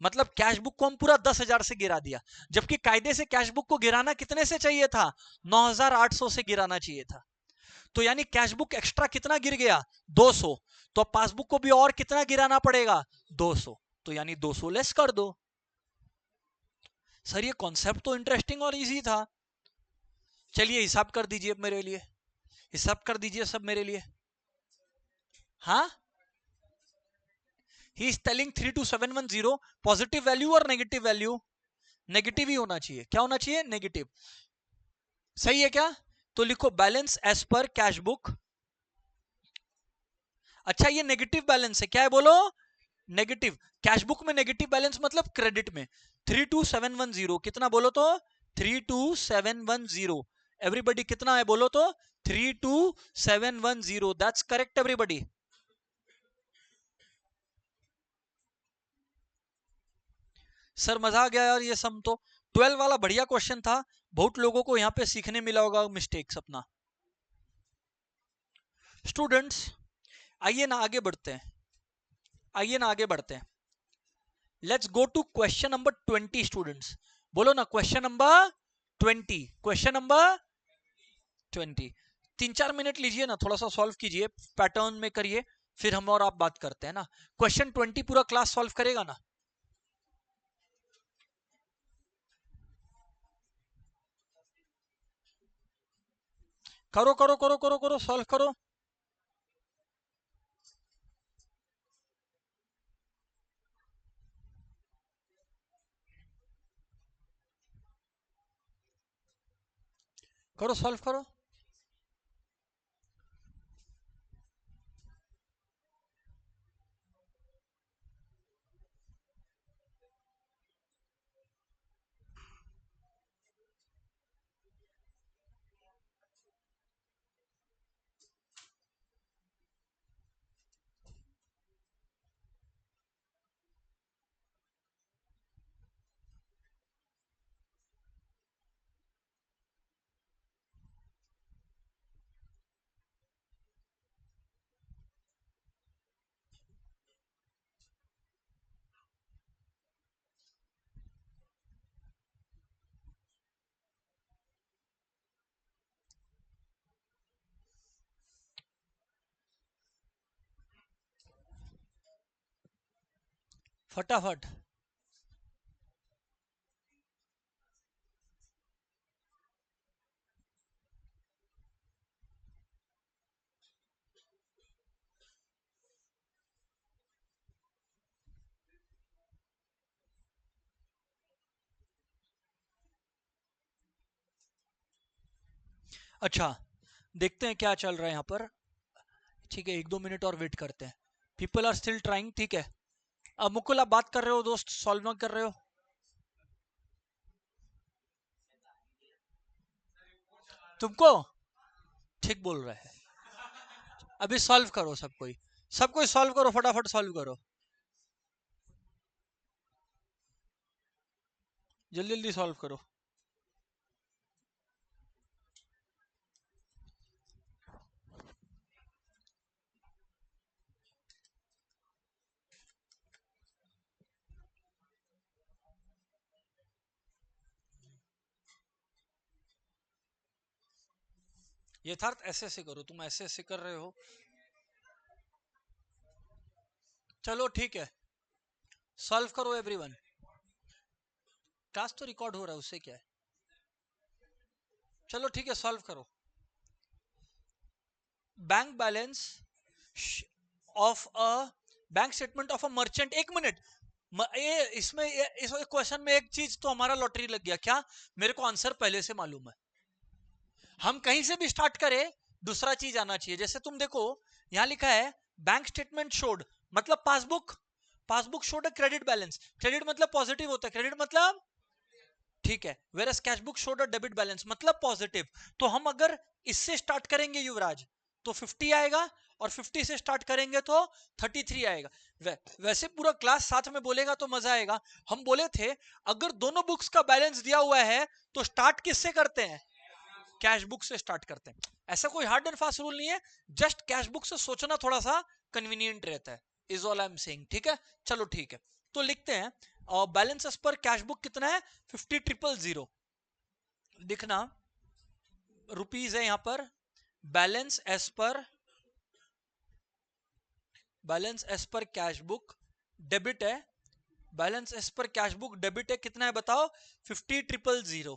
मतलब कैश बुक को हम पूरा 10,000 से गिरा दिया, जबकि कायदे से कैश बुक को गिराना कितने से चाहिए था, 9,800 से गिराना चाहिए था। तो यानी कैश बुक एक्स्ट्रा कितना गिर गया, 200। तो पासबुक को भी और कितना गिराना पड़ेगा, 200। तो यानी 200 लेस कर दो। सर ये कॉन्सेप्ट तो इंटरेस्टिंग और इजी था। चलिए हिसाब कर दीजिए मेरे लिए, हिसाब कर दीजिए सब मेरे लिए। हाँ, he is telling 32710, positive value और नेगेटिव वैल्यू, नेगेटिव ही होना चाहिए। क्या होना चाहिए, नेगेटिव। सही है क्या, तो लिखो balance as per cash book. अच्छा ये नेगेटिव बैलेंस है, क्या है बोलो, नेगेटिव। कैश बुक में नेगेटिव बैलेंस मतलब क्रेडिट में। 32710 कितना बोलो तो, 32710। एवरीबडी कितना है बोलो तो, 32710। That's correct everybody. सर मजा आ गया यार, ये सम तो 12 वाला बढ़िया क्वेश्चन था। बहुत लोगों को यहाँ पे सीखने मिला होगा मिस्टेक्स अपना। स्टूडेंट्स आइए ना आगे बढ़ते हैं, आइए ना आगे बढ़ते हैं। Let's go to question number 20 students. बोलो ना question number 20, question number 20। 3-4 minute लीजिए ना, थोड़ा सा सॉल्व कीजिए, पैटर्न में करिए, फिर हम और आप बात करते हैं ना। क्वेश्चन 20 पूरा क्लास सॉल्व करेगा ना। करो करो करो करो करो, सॉल्व करो। करो सॉल्व करो। फटाफट। अच्छा देखते हैं क्या चल रहा है यहाँ पर। ठीक है 1-2 मिनट और वेट करते हैं। People are still trying. ठीक है अब मुकुल आप बात कर रहे हो दोस्त, सॉल्व नहीं कर रहे हो? तुमको ठीक बोल रहा है। अभी सॉल्व करो सब कोई सॉल्व करो, फटाफट सॉल्व करो, जल्दी जल्दी सॉल्व करो। यथार्थ ऐसे ऐसे करो, तुम ऐसे ऐसे कर रहे हो। चलो ठीक है सॉल्व करो एवरीवन। क्लास तो रिकॉर्ड हो रहा है, उससे क्या है। चलो ठीक है सॉल्व करो। Bank balance of a bank statement of a merchant. 1 minute, इस क्वेश्चन में एक चीज तो हमारा लॉटरी लग गया। क्या? मेरे को आंसर पहले से मालूम है। हम कहीं से भी स्टार्ट करें दूसरा चीज आना चाहिए। जैसे तुम देखो यहां लिखा है बैंक स्टेटमेंट शोड, मतलब passbook, passbook showed a credit balance. Credit मतलब पॉजिटिव होता है, क्रेडिट मतलब ठीक है। Whereas cash book showed a debit balance मतलब पॉजिटिव। तो हम अगर इससे स्टार्ट करेंगे युवराज तो 50 आएगा, और 50 से स्टार्ट करेंगे तो 33 आएगा। वैसे पूरा क्लास साथ में बोलेगा तो मजा आएगा। हम बोले थे अगर दोनों बुक्स का बैलेंस दिया हुआ है तो स्टार्ट किससे करते हैं? कैश बुक से स्टार्ट करते हैं। ऐसा कोई हार्ड एंड फास्ट रूल नहीं है, जस्ट कैश बुक से सोचना थोड़ा सा कन्वीनियंट रहता है, is all I am saying. ठीक है चलो ठीक है तो लिखते हैं और balance as per cash book कितना है? 50,000 दिखना रुपीज है यहां पर। Balance as per, balance as per cash book debit है। Balance as per cash book debit है, कितना है बताओ? 50,000,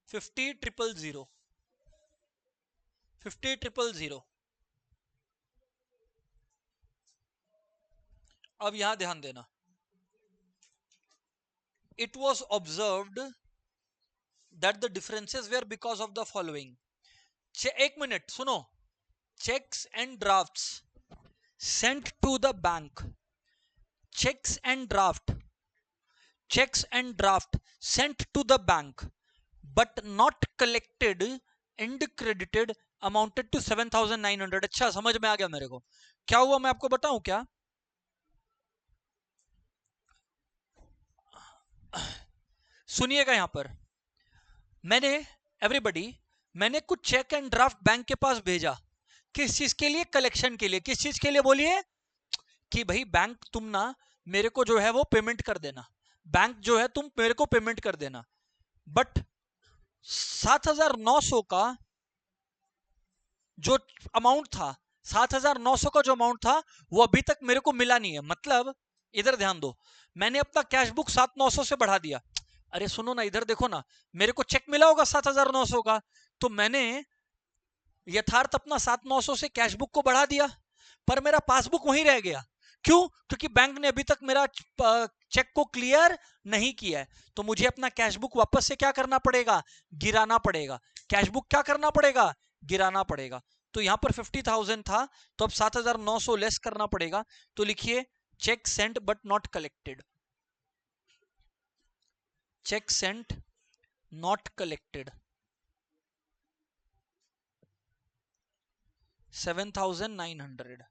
50,000, 50,000। अब यहां ध्यान देना, it was observed that the differences were because of the following। 1 minute सुनो। checks and drafts sent to the bank, checks and draft, checks and draft sent to the bank but not collected and credited amounted to 7,900। अच्छा समझ में आ गया मेरे को। क्या हुआ मैं आपको बताऊं क्या? सुनिएगा यहां पर, मैंने एवरीबडी मैंने कुछ चेक एंड ड्राफ्ट बैंक के पास भेजा। किस चीज के लिए? कलेक्शन के लिए। किस चीज के लिए बोलिए? कि भाई बैंक तुम ना मेरे को जो है वो पेमेंट कर देना, बैंक जो है तुम मेरे को पेमेंट कर देना। बट 7,900 का जो अमाउंट था, 7,900 का जो अमाउंट था वो अभी तक मेरे को मिला नहीं है। मतलब इधर ध्यान दो, मैंने अपना कैश बुक 7,900 से बढ़ा दिया। अरे सुनो ना इधर देखो ना, मेरे को चेक मिला होगा 7,900 का, तो मैंने यथार्थ अपना 7,900 से कैश बुक को बढ़ा दिया, पर मेरा पासबुक वहीं रह गया। क्यों? क्योंकि बैंक ने अभी तक मेरा चेक को क्लियर नहीं किया है। तो मुझे अपना कैश बुक वापस से क्या करना पड़ेगा? गिराना पड़ेगा। कैश बुक क्या करना पड़ेगा? गिराना पड़ेगा। तो यहां पर 50,000 था तो अब 7,900 लेस करना पड़ेगा। तो लिखिए cheque sent but not collected, cheque sent not collected 7,900,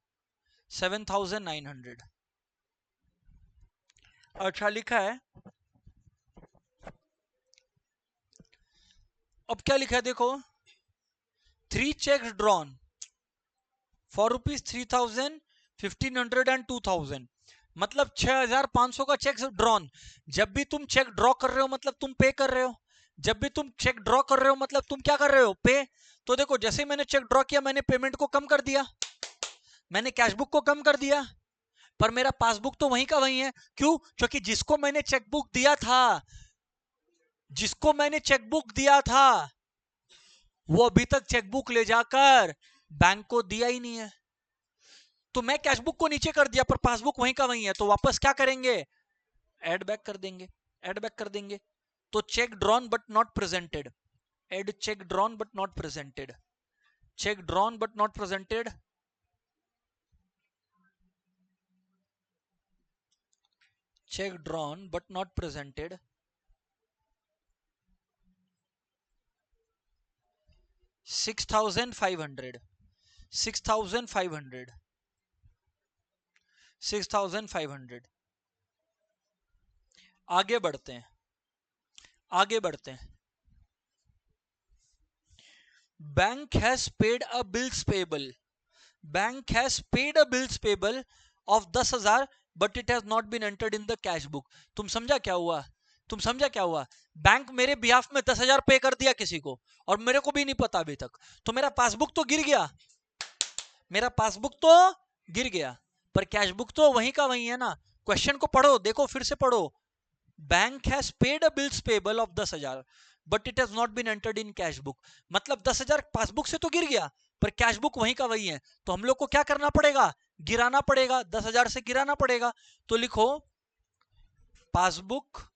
7,900। अच्छा लिखा है। अब क्या लिखा है देखो, 3 cheques drawn for rupees 3,000, 1,500 and 2,000, मतलब 6,500 का चेक ड्रॉन। जब भी तुम चेक ड्रॉ कर रहे हो मतलब तुम पे कर रहे हो। जब भी तुम चेक ड्रॉ कर रहे हो मतलब तुम क्या कर रहे हो? पे। तो देखो जैसे ही मैंने चेक ड्रॉ किया मैंने पेमेंट को कम कर दिया, मैंने कैश बुक को कम कर दिया, पर मेरा पासबुक तो वहीं का वहीं है। क्यों? क्योंकि जिसको मैंने चेकबुक दिया था, जिसको मैंने चेकबुक दिया था वो अभी तक चेकबुक ले जाकर बैंक को दिया ही नहीं है। तो मैं कैशबुक को नीचे कर दिया पर पासबुक वहीं का वहीं है, तो वापस क्या करेंगे? ऐड बैक कर देंगे, ऐड बैक कर देंगे। तो check drawn but not presented, Add check drawn but not presented. Check drawn but not presented. Check drawn but not presented. 6,500. 6,500. 6,500. आगे बढ़ते हैं, आगे बढ़ते हैं. Bank has paid a bills payable. Bank has paid a bills payable of 10,000 but it has not been entered in the cash book. तुम समझा क्या हुआ? तुम समझा क्या हुआ? बैंक मेरे बिहाफ में 10,000 पे कर दिया किसी को और मेरे को भी नहीं पता अभी तक, तो मेरा पासबुक तो गिर गया, मेरा पासबुक तो गिर गया, पर कैश बुक तो वहीं का वहीं है ना. क्वेश्चन को पढ़ो, देखो फिर से पढ़ो. Bank has paid a bills payable of 10,000 but it has not been entered in cash book. मतलब 10,000 पासबुक से तो गिर गया, पर कैश बुक वहीं का वहीं है. तो हम लोग को क्या करना पड़ेगा? गिराना पड़ेगा, 10,000 से गिराना पड़ेगा. तो लिखो passbook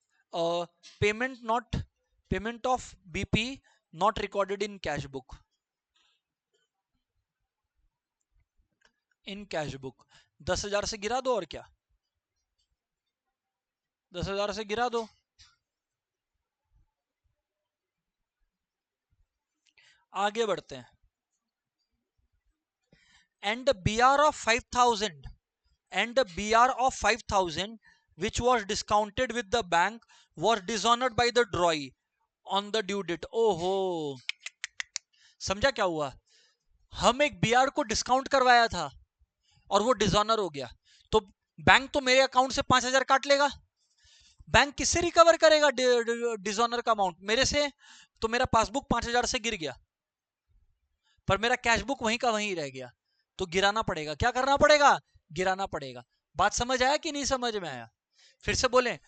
payment of BP not recorded in cash book. In cash book 10,000 से गिरा दो, और क्या 10,000 से गिरा दो. आगे बढ़ते हैं. And BR of 5,000 and the BR of 5,000 which was discounted with the bank was dishonored by the drawee on the due date. ओहो, समझा क्या हुआ? हम एक BR को डिस्काउंट करवाया था और वो डिसऑनर हो गया, तो बैंक तो मेरे अकाउंट से 5,000 काट लेगा. बैंक किससे रिकवर करेगा डिसऑनर का अमाउंट? मेरे से. तो मेरा पासबुक 5,000 से गिर गया, पर मेरा कैश बुक वहीं का वहीं रह गया, तो गिराना पड़ेगा. क्या करना पड़ेगा? गिराना पड़ेगा. बात समझ आया कि नहीं समझ में आया? फिर से बोले.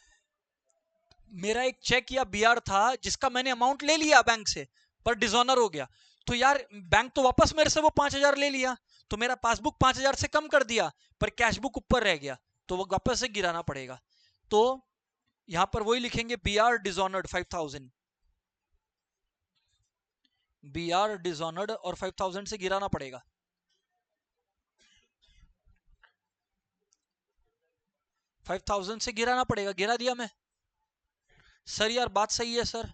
मेरा एक चेक या BR था जिसका मैंने अमाउंट ले लिया बैंक से, पर डिसऑनर हो गया, तो यार बैंक तो वापस मेरे से वो 5,000 ले लिया, तो मेरा पासबुक 5,000 से कम कर दिया, पर कैश बुक ऊपर रह गया, तो वो वापस से गिराना पड़ेगा. तो यहां पर वही लिखेंगे BR डिसऑनर्ड 5,000. BR डिसऑनर्ड और 5,000 से गिराना पड़ेगा. 5,000 से गिराना पड़ेगा. गिरा दिया मैं. सर यार बात सही है सर.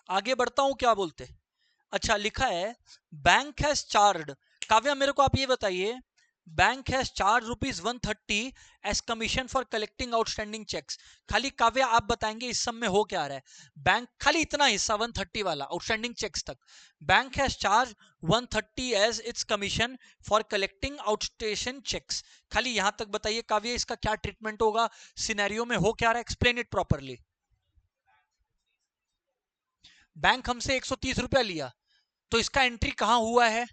आगे बढ़ता हूं, क्या बोलते? अच्छा, लिखा है बैंक हैज चार्ज. काव्या मेरे को आप ये बताइए, bank has charge ₹130 as commission for collecting outstanding cheques. खाली काव्या आप बताएंगे इस सब में हो क्या रहा है. बैंक खाली इतना हिस्सा 130 वाला आउटस्टैंडिंग चेक्स तक. Bank has charge 130 as its commission for collecting outstation cheques. खाली यहां तक बताइए काव्या, इसका क्या ट्रीटमेंट होगा, सिनेरियो में हो क्या रहा है, एक्सप्लेन इट प्रॉपरली. बैंक हमसे 130 रुपया लिया, तो इसका एंट्री कहां हुआ है?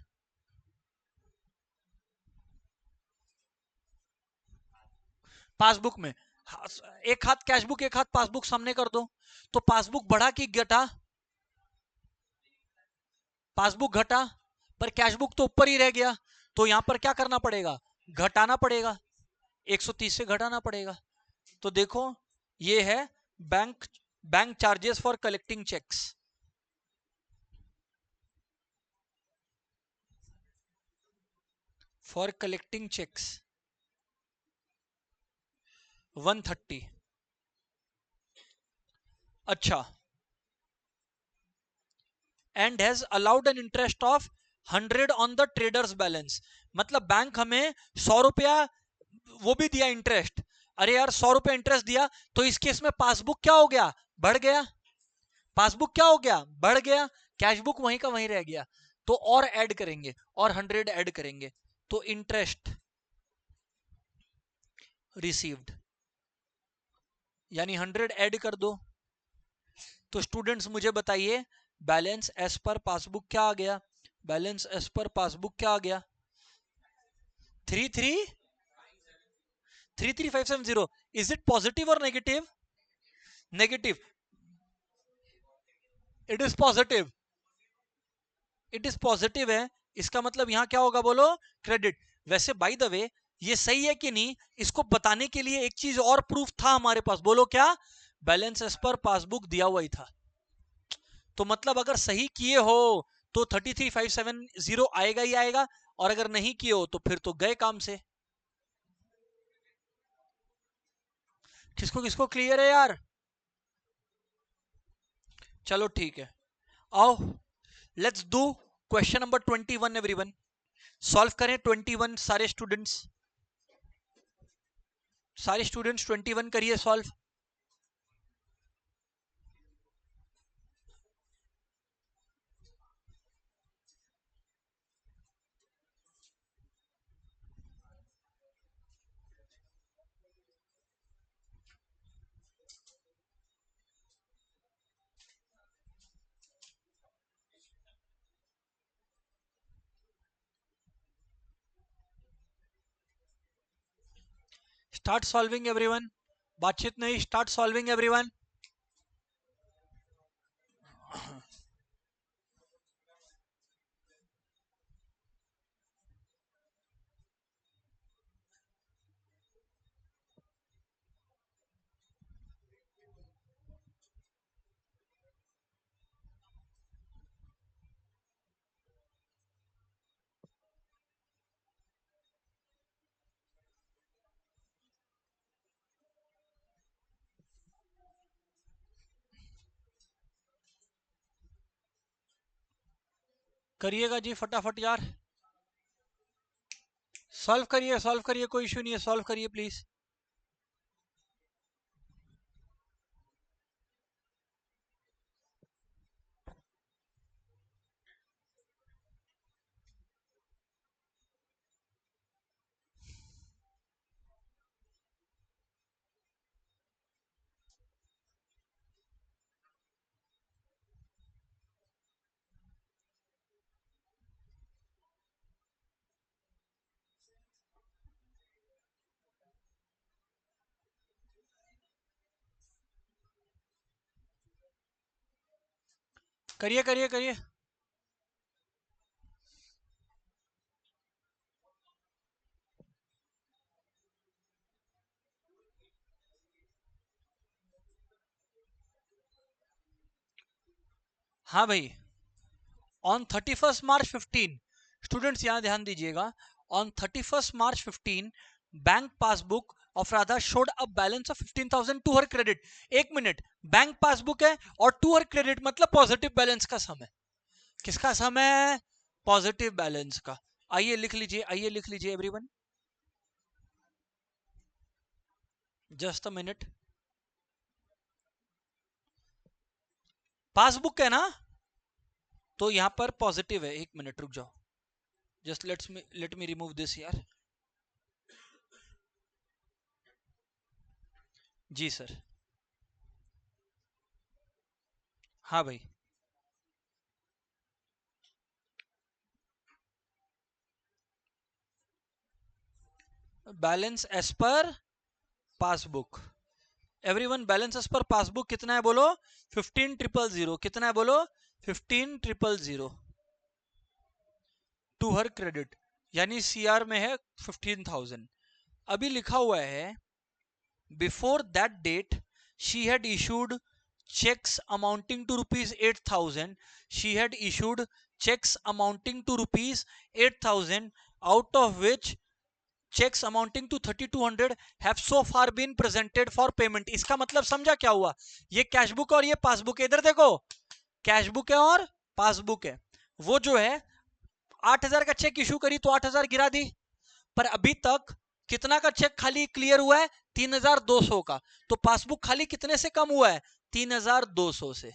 पासबुक में. एक हाथ कैशबुक एक हाथ पासबुक सामने कर दो, तो पासबुक बढ़ा कि घटा? पासबुक घटा, पर कैशबुक तो ऊपर ही रह गया, तो यहां पर क्या करना पड़ेगा? घटाना पड़ेगा. 130 से घटाना पड़ेगा. तो देखो ये है bank charges for collecting cheques. For collecting cheques 130. अच्छा. And has allowed an interest of 100 on the traders balance. मतलब बैंक हमें 100 रुपया वो भी दिया इंटरेस्ट. अरे यार 100 रुपया इंटरेस्ट दिया, तो इस केस में पासबुक क्या हो गया? बढ़ गया. पासबुक क्या हो गया? बढ़ गया. कैश बुक वहीं का वहीं रह गया, तो और ऐड करेंगे और 100 ऐड करेंगे, तो इंटरेस्ट रिसीव्ड यानी 100 ऐड कर दो. तो स्टूडेंट्स मुझे बताइए बैलेंस एज पर पासबुक क्या आ गया? बैलेंस एज पर पासबुक क्या आ गया? 33570. इज इट पॉजिटिव और negative? Negative. It is positive. It is positive है, इसका मतलब यहां क्या होगा बोलो? क्रेडिट. वैसे बाय द वे ये सही है कि नहीं, इसको बताने के लिए एक चीज और प्रूफ था हमारे पास. बोलो क्या? बैलेंस एज पर पासबुक दिया हुआ ही था, तो मतलब अगर सही किए हो तो 33570 आएगा ही आएगा, और अगर नहीं किए हो तो फिर तो गए काम से। किसको किसको क्लियर है यार? चलो ठीक है, आओ let's do question number 21 everyone. Solve करें 21, सारे स्टूडेंट्स 21 करिए सॉल्व। स्टार्ट सॉल्विंग एवरीवन, बातचीत नहीं, स्टार्ट सॉल्विंग एवरीवन। करिएगा जी फटाफट यार, सॉल्व करिए, कोई इशू नहीं है, सॉल्व करिए प्लीज। करिए करिए करिए। हाँ भाई, ऑन 31 मार्च 15, स्टूडेंट्स यहाँ ध्यान दीजिएगा, on 31 March 15 bank passbook of Radha showed a balance of 15,000 to her credit. एक मिनट, बैंक पासबुक है और टू हर क्रेडिट मतलब पॉजिटिव बैलेंस का सम है। किसका सम है? पॉजिटिव बैलेंस का। आइए लिख लीजिए, आइए लिख लीजिए everyone, just a minute. Passbook है ना, तो यहां पर पॉजिटिव है, एक मिनट रुक जाओ, just let me remove this यार। जी सर। हाँ भाई, balance as per passbook, everyone balance as per passbook कितना है बोलो? 15,000। कितना है बोलो? 15,000 टू हर क्रेडिट, यानी सीआर में है 15,000। अभी लिखा हुआ है before that date she had issued checks amounting to rupees 8,000, she had issued checks amounting to rupees 8,000, out of which checks amounting to 3,200 have so far been presented for payment। इसका मतलब समझा क्या हुआ? ये कैश बुक और ये पासबुक है, इधर देखो, कैश बुक है और पासबुक है। वो जो है 8,000 का चेक इशू करी तो 8,000 गिरा दी, पर अभी तक कितना का चेक खाली क्लियर हुआ है? 3,200 का। तो पासबुक खाली कितने से कम हुआ है? 3,200 से।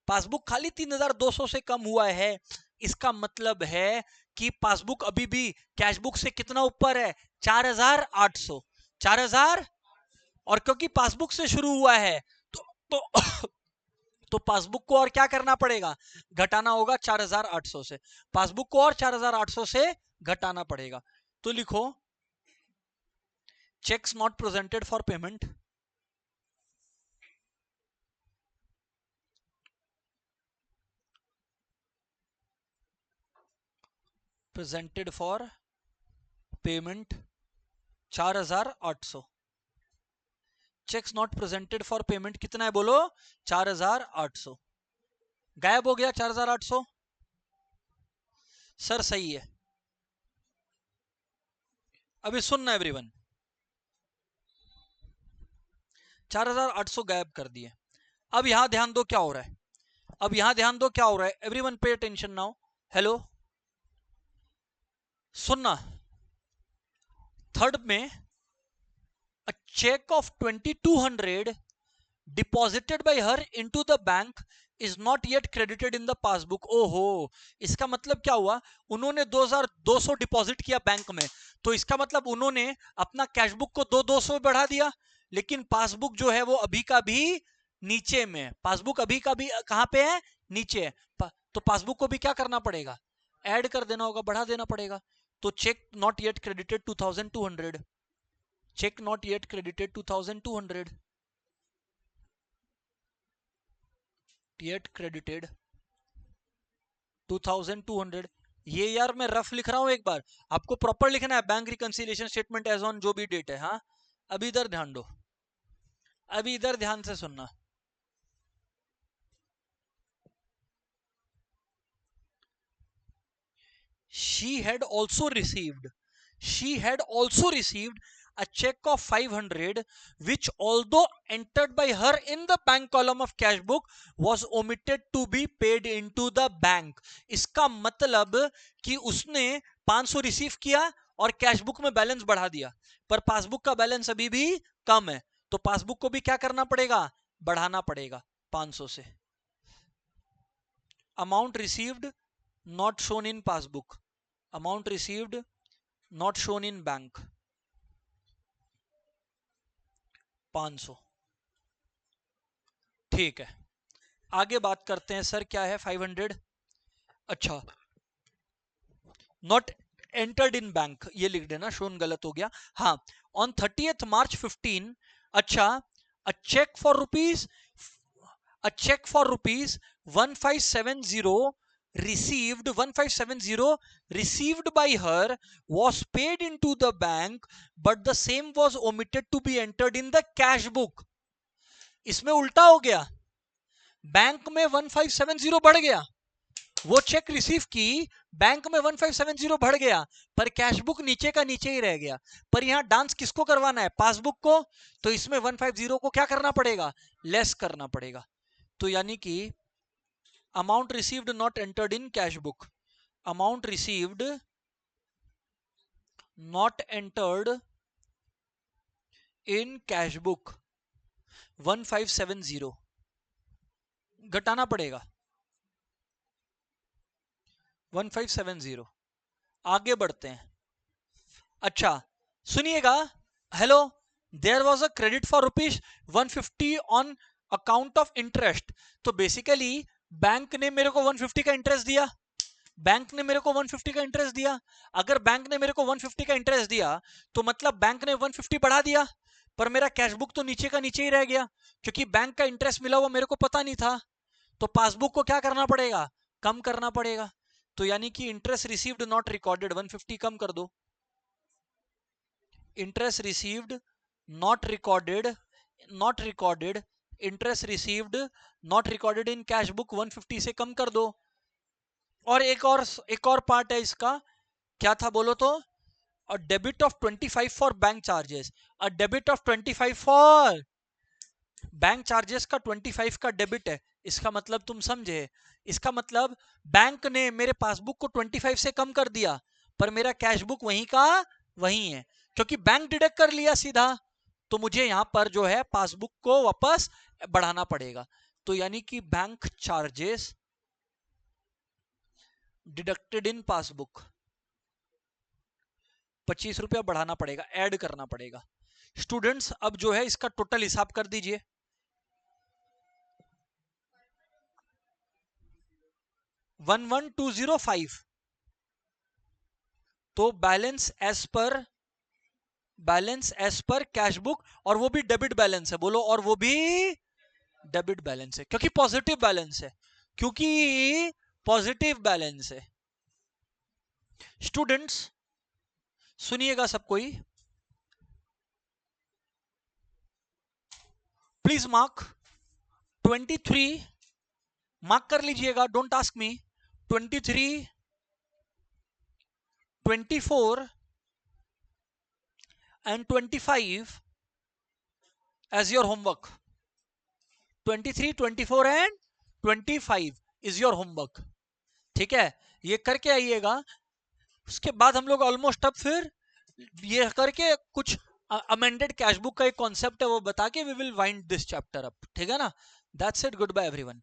पासबुक खाली 3,200 से कम हुआ है, इसका मतलब है कि पासबुक अभी भी कैशबुक से कितना ऊपर है? 4,800। 4,000, और क्योंकि पासबुक से शुरू हुआ है तो तो पासबुक को और क्या करना पड़ेगा? घटाना होगा 4,800 से। पासबुक को और 4,800 से घटाना पड़ेगा। तो लिखो checks not presented for payment, presented for payment 4,800। Cheques not presented for payment कितना है बोलो? 4800। गायब हो गया 4800। सर सही है। अभी सुनना एवरीवन, 4800 गायब कर दिए। अब यहां ध्यान दो क्या हो रहा है। अब यहां ध्यान दो क्या हो रहा है। Everyone pay attention now. Hello, सुनना। थर्ड में a check of 2200 deposited by her into the bank is not yet credited in the passbook। ओहो, इसका मतलब क्या हुआ? उन्होंने 2200 डिपॉजिट किया बैंक में, तो इसका मतलब उन्होंने अपना कैशबुक को 200 बढ़ा दिया, लेकिन पासबुक जो है वो अभी का भी नीचे में। पासबुक अभी का भी कहां पे है? नीचे है। तो पासबुक को भी क्या करना पड़ेगा? ऐड कर देना होगा, बढ़ा देना पड़ेगा। तो cheque not yet credited 2200। Cheque not yet credited 2200। Yet credited 2200। ये यार मैं रफ लिख रहा हूं, एक बार आपको प्रॉपर लिखना है। Bank reconciliation statement as on जो भी डेट है। हाँ, अभी इधर ध्यान दो, अभी इधर ध्यान से सुनना। she had also received a check of 500 which, although entered by her in the bank column of cash book, was omitted to be paid into the bank। इसका मतलब कि उसने 500 रिसीव किया और कैश बुक में बैलेंस बढ़ा दिया, पर पासबुक का बैलेंस अभी भी कम है, तो पासबुक को भी क्या करना पड़ेगा? बढ़ाना पड़ेगा 500 से। Amount received not shown in passbook, amount received not shown in bank 500। ठीक है, आगे बात करते हैं। सर क्या है 500? अच्छा, नॉट एंटर्ड इन बैंक ये लिख देना, शोन गलत हो गया। हाँ, ऑन 30th March 15। अच्छा, a cheque for rupees 1570 received by her was paid into the bank, but the same was omitted to be entered in the cash book। इसमें उल्टा हो गया, बैंक में 1570 बढ़ गया, वो चेक रिसीव की, बैंक में 1570 बढ़ गया, पर कैश बुक नीचे का नीचे ही रह गया। पर यहां डांस किसको करवाना है? पासबुक को। तो इसमें 150 को क्या करना पड़ेगा? लेस करना पड़ेगा। तो यानी कि amount received not entered in cash book, amount received not entered in cash book 1570 घटाना पड़ेगा 1570। आगे बढ़ते हैं। अच्छा, सुनिएगा। Hello, there was a credit for rupees 150 on account of interest. तो बेसिकली बैंक ने मेरे को 150 का इंटरेस्ट दिया, बैंक ने मेरे को 150 का इंटरेस्ट दिया। अगर बैंक ने मेरे को 150 का इंटरेस्ट दिया तो मतलब बैंक ने 150 बढ़ा दिया, पर मेरा कैश बुक तो नीचे का नीचे ही रह गया, क्योंकि बैंक का इंटरेस्ट मिला हुआ मेरे को पता नहीं था। तो पासबुक को क्या करना पड़ेगा? कम करना पड़ेगा। तो यानी कि इंटरेस्ट रिसीव्ड नॉट रिकॉर्डेड 150 कम कर दो, interest received not recorded interest received not recorded in cash book 150 से कम कर दो। और एक और पार्ट है इसका, क्या था बोलो तो? A debit of 25 for bank charges, a debit of 25 for bank charges का 25 का डेबिट है। इसका मतलब तुम समझे? इसका मतलब बैंक ने मेरे पासबुक को 25 से कम कर दिया, पर मेरा कैश बुक वहीं का वहीं है, क्योंकि बैंक डिडक्ट कर लिया सीधा। तो मुझे यहां पर जो है पासबुक को वापस बढ़ाना पड़ेगा। तो यानी कि bank charges deducted in passbook 25 रुपया बढ़ाना पड़ेगा, ऐड करना पड़ेगा। स्टूडेंट्स अब जो है इसका टोटल हिसाब कर दीजिए। 11205। तो balance as per cash book, और वो भी डेबिट बैलेंस है बोलो, और वो भी डेबिट बैलेंस है, क्योंकि पॉजिटिव बैलेंस है, क्योंकि पॉजिटिव बैलेंस है। स्टूडेंट्स सुनिएगा सब कोई, प्लीज मार्क 23, मार्क कर लीजिएगा, don't ask me. 23, 24 and 25 as your homework. 23, 24 and 25 is your homework. ठीक है, ये करके आइएगा। उसके बाद हम लोग ऑलमोस्ट अब फिर ये करके कुछ अमेंडेड कैश बुक का एक कॉन्सेप्ट है वो बता के we will wind this chapter up. ठीक है ना, that's it, goodbye everyone.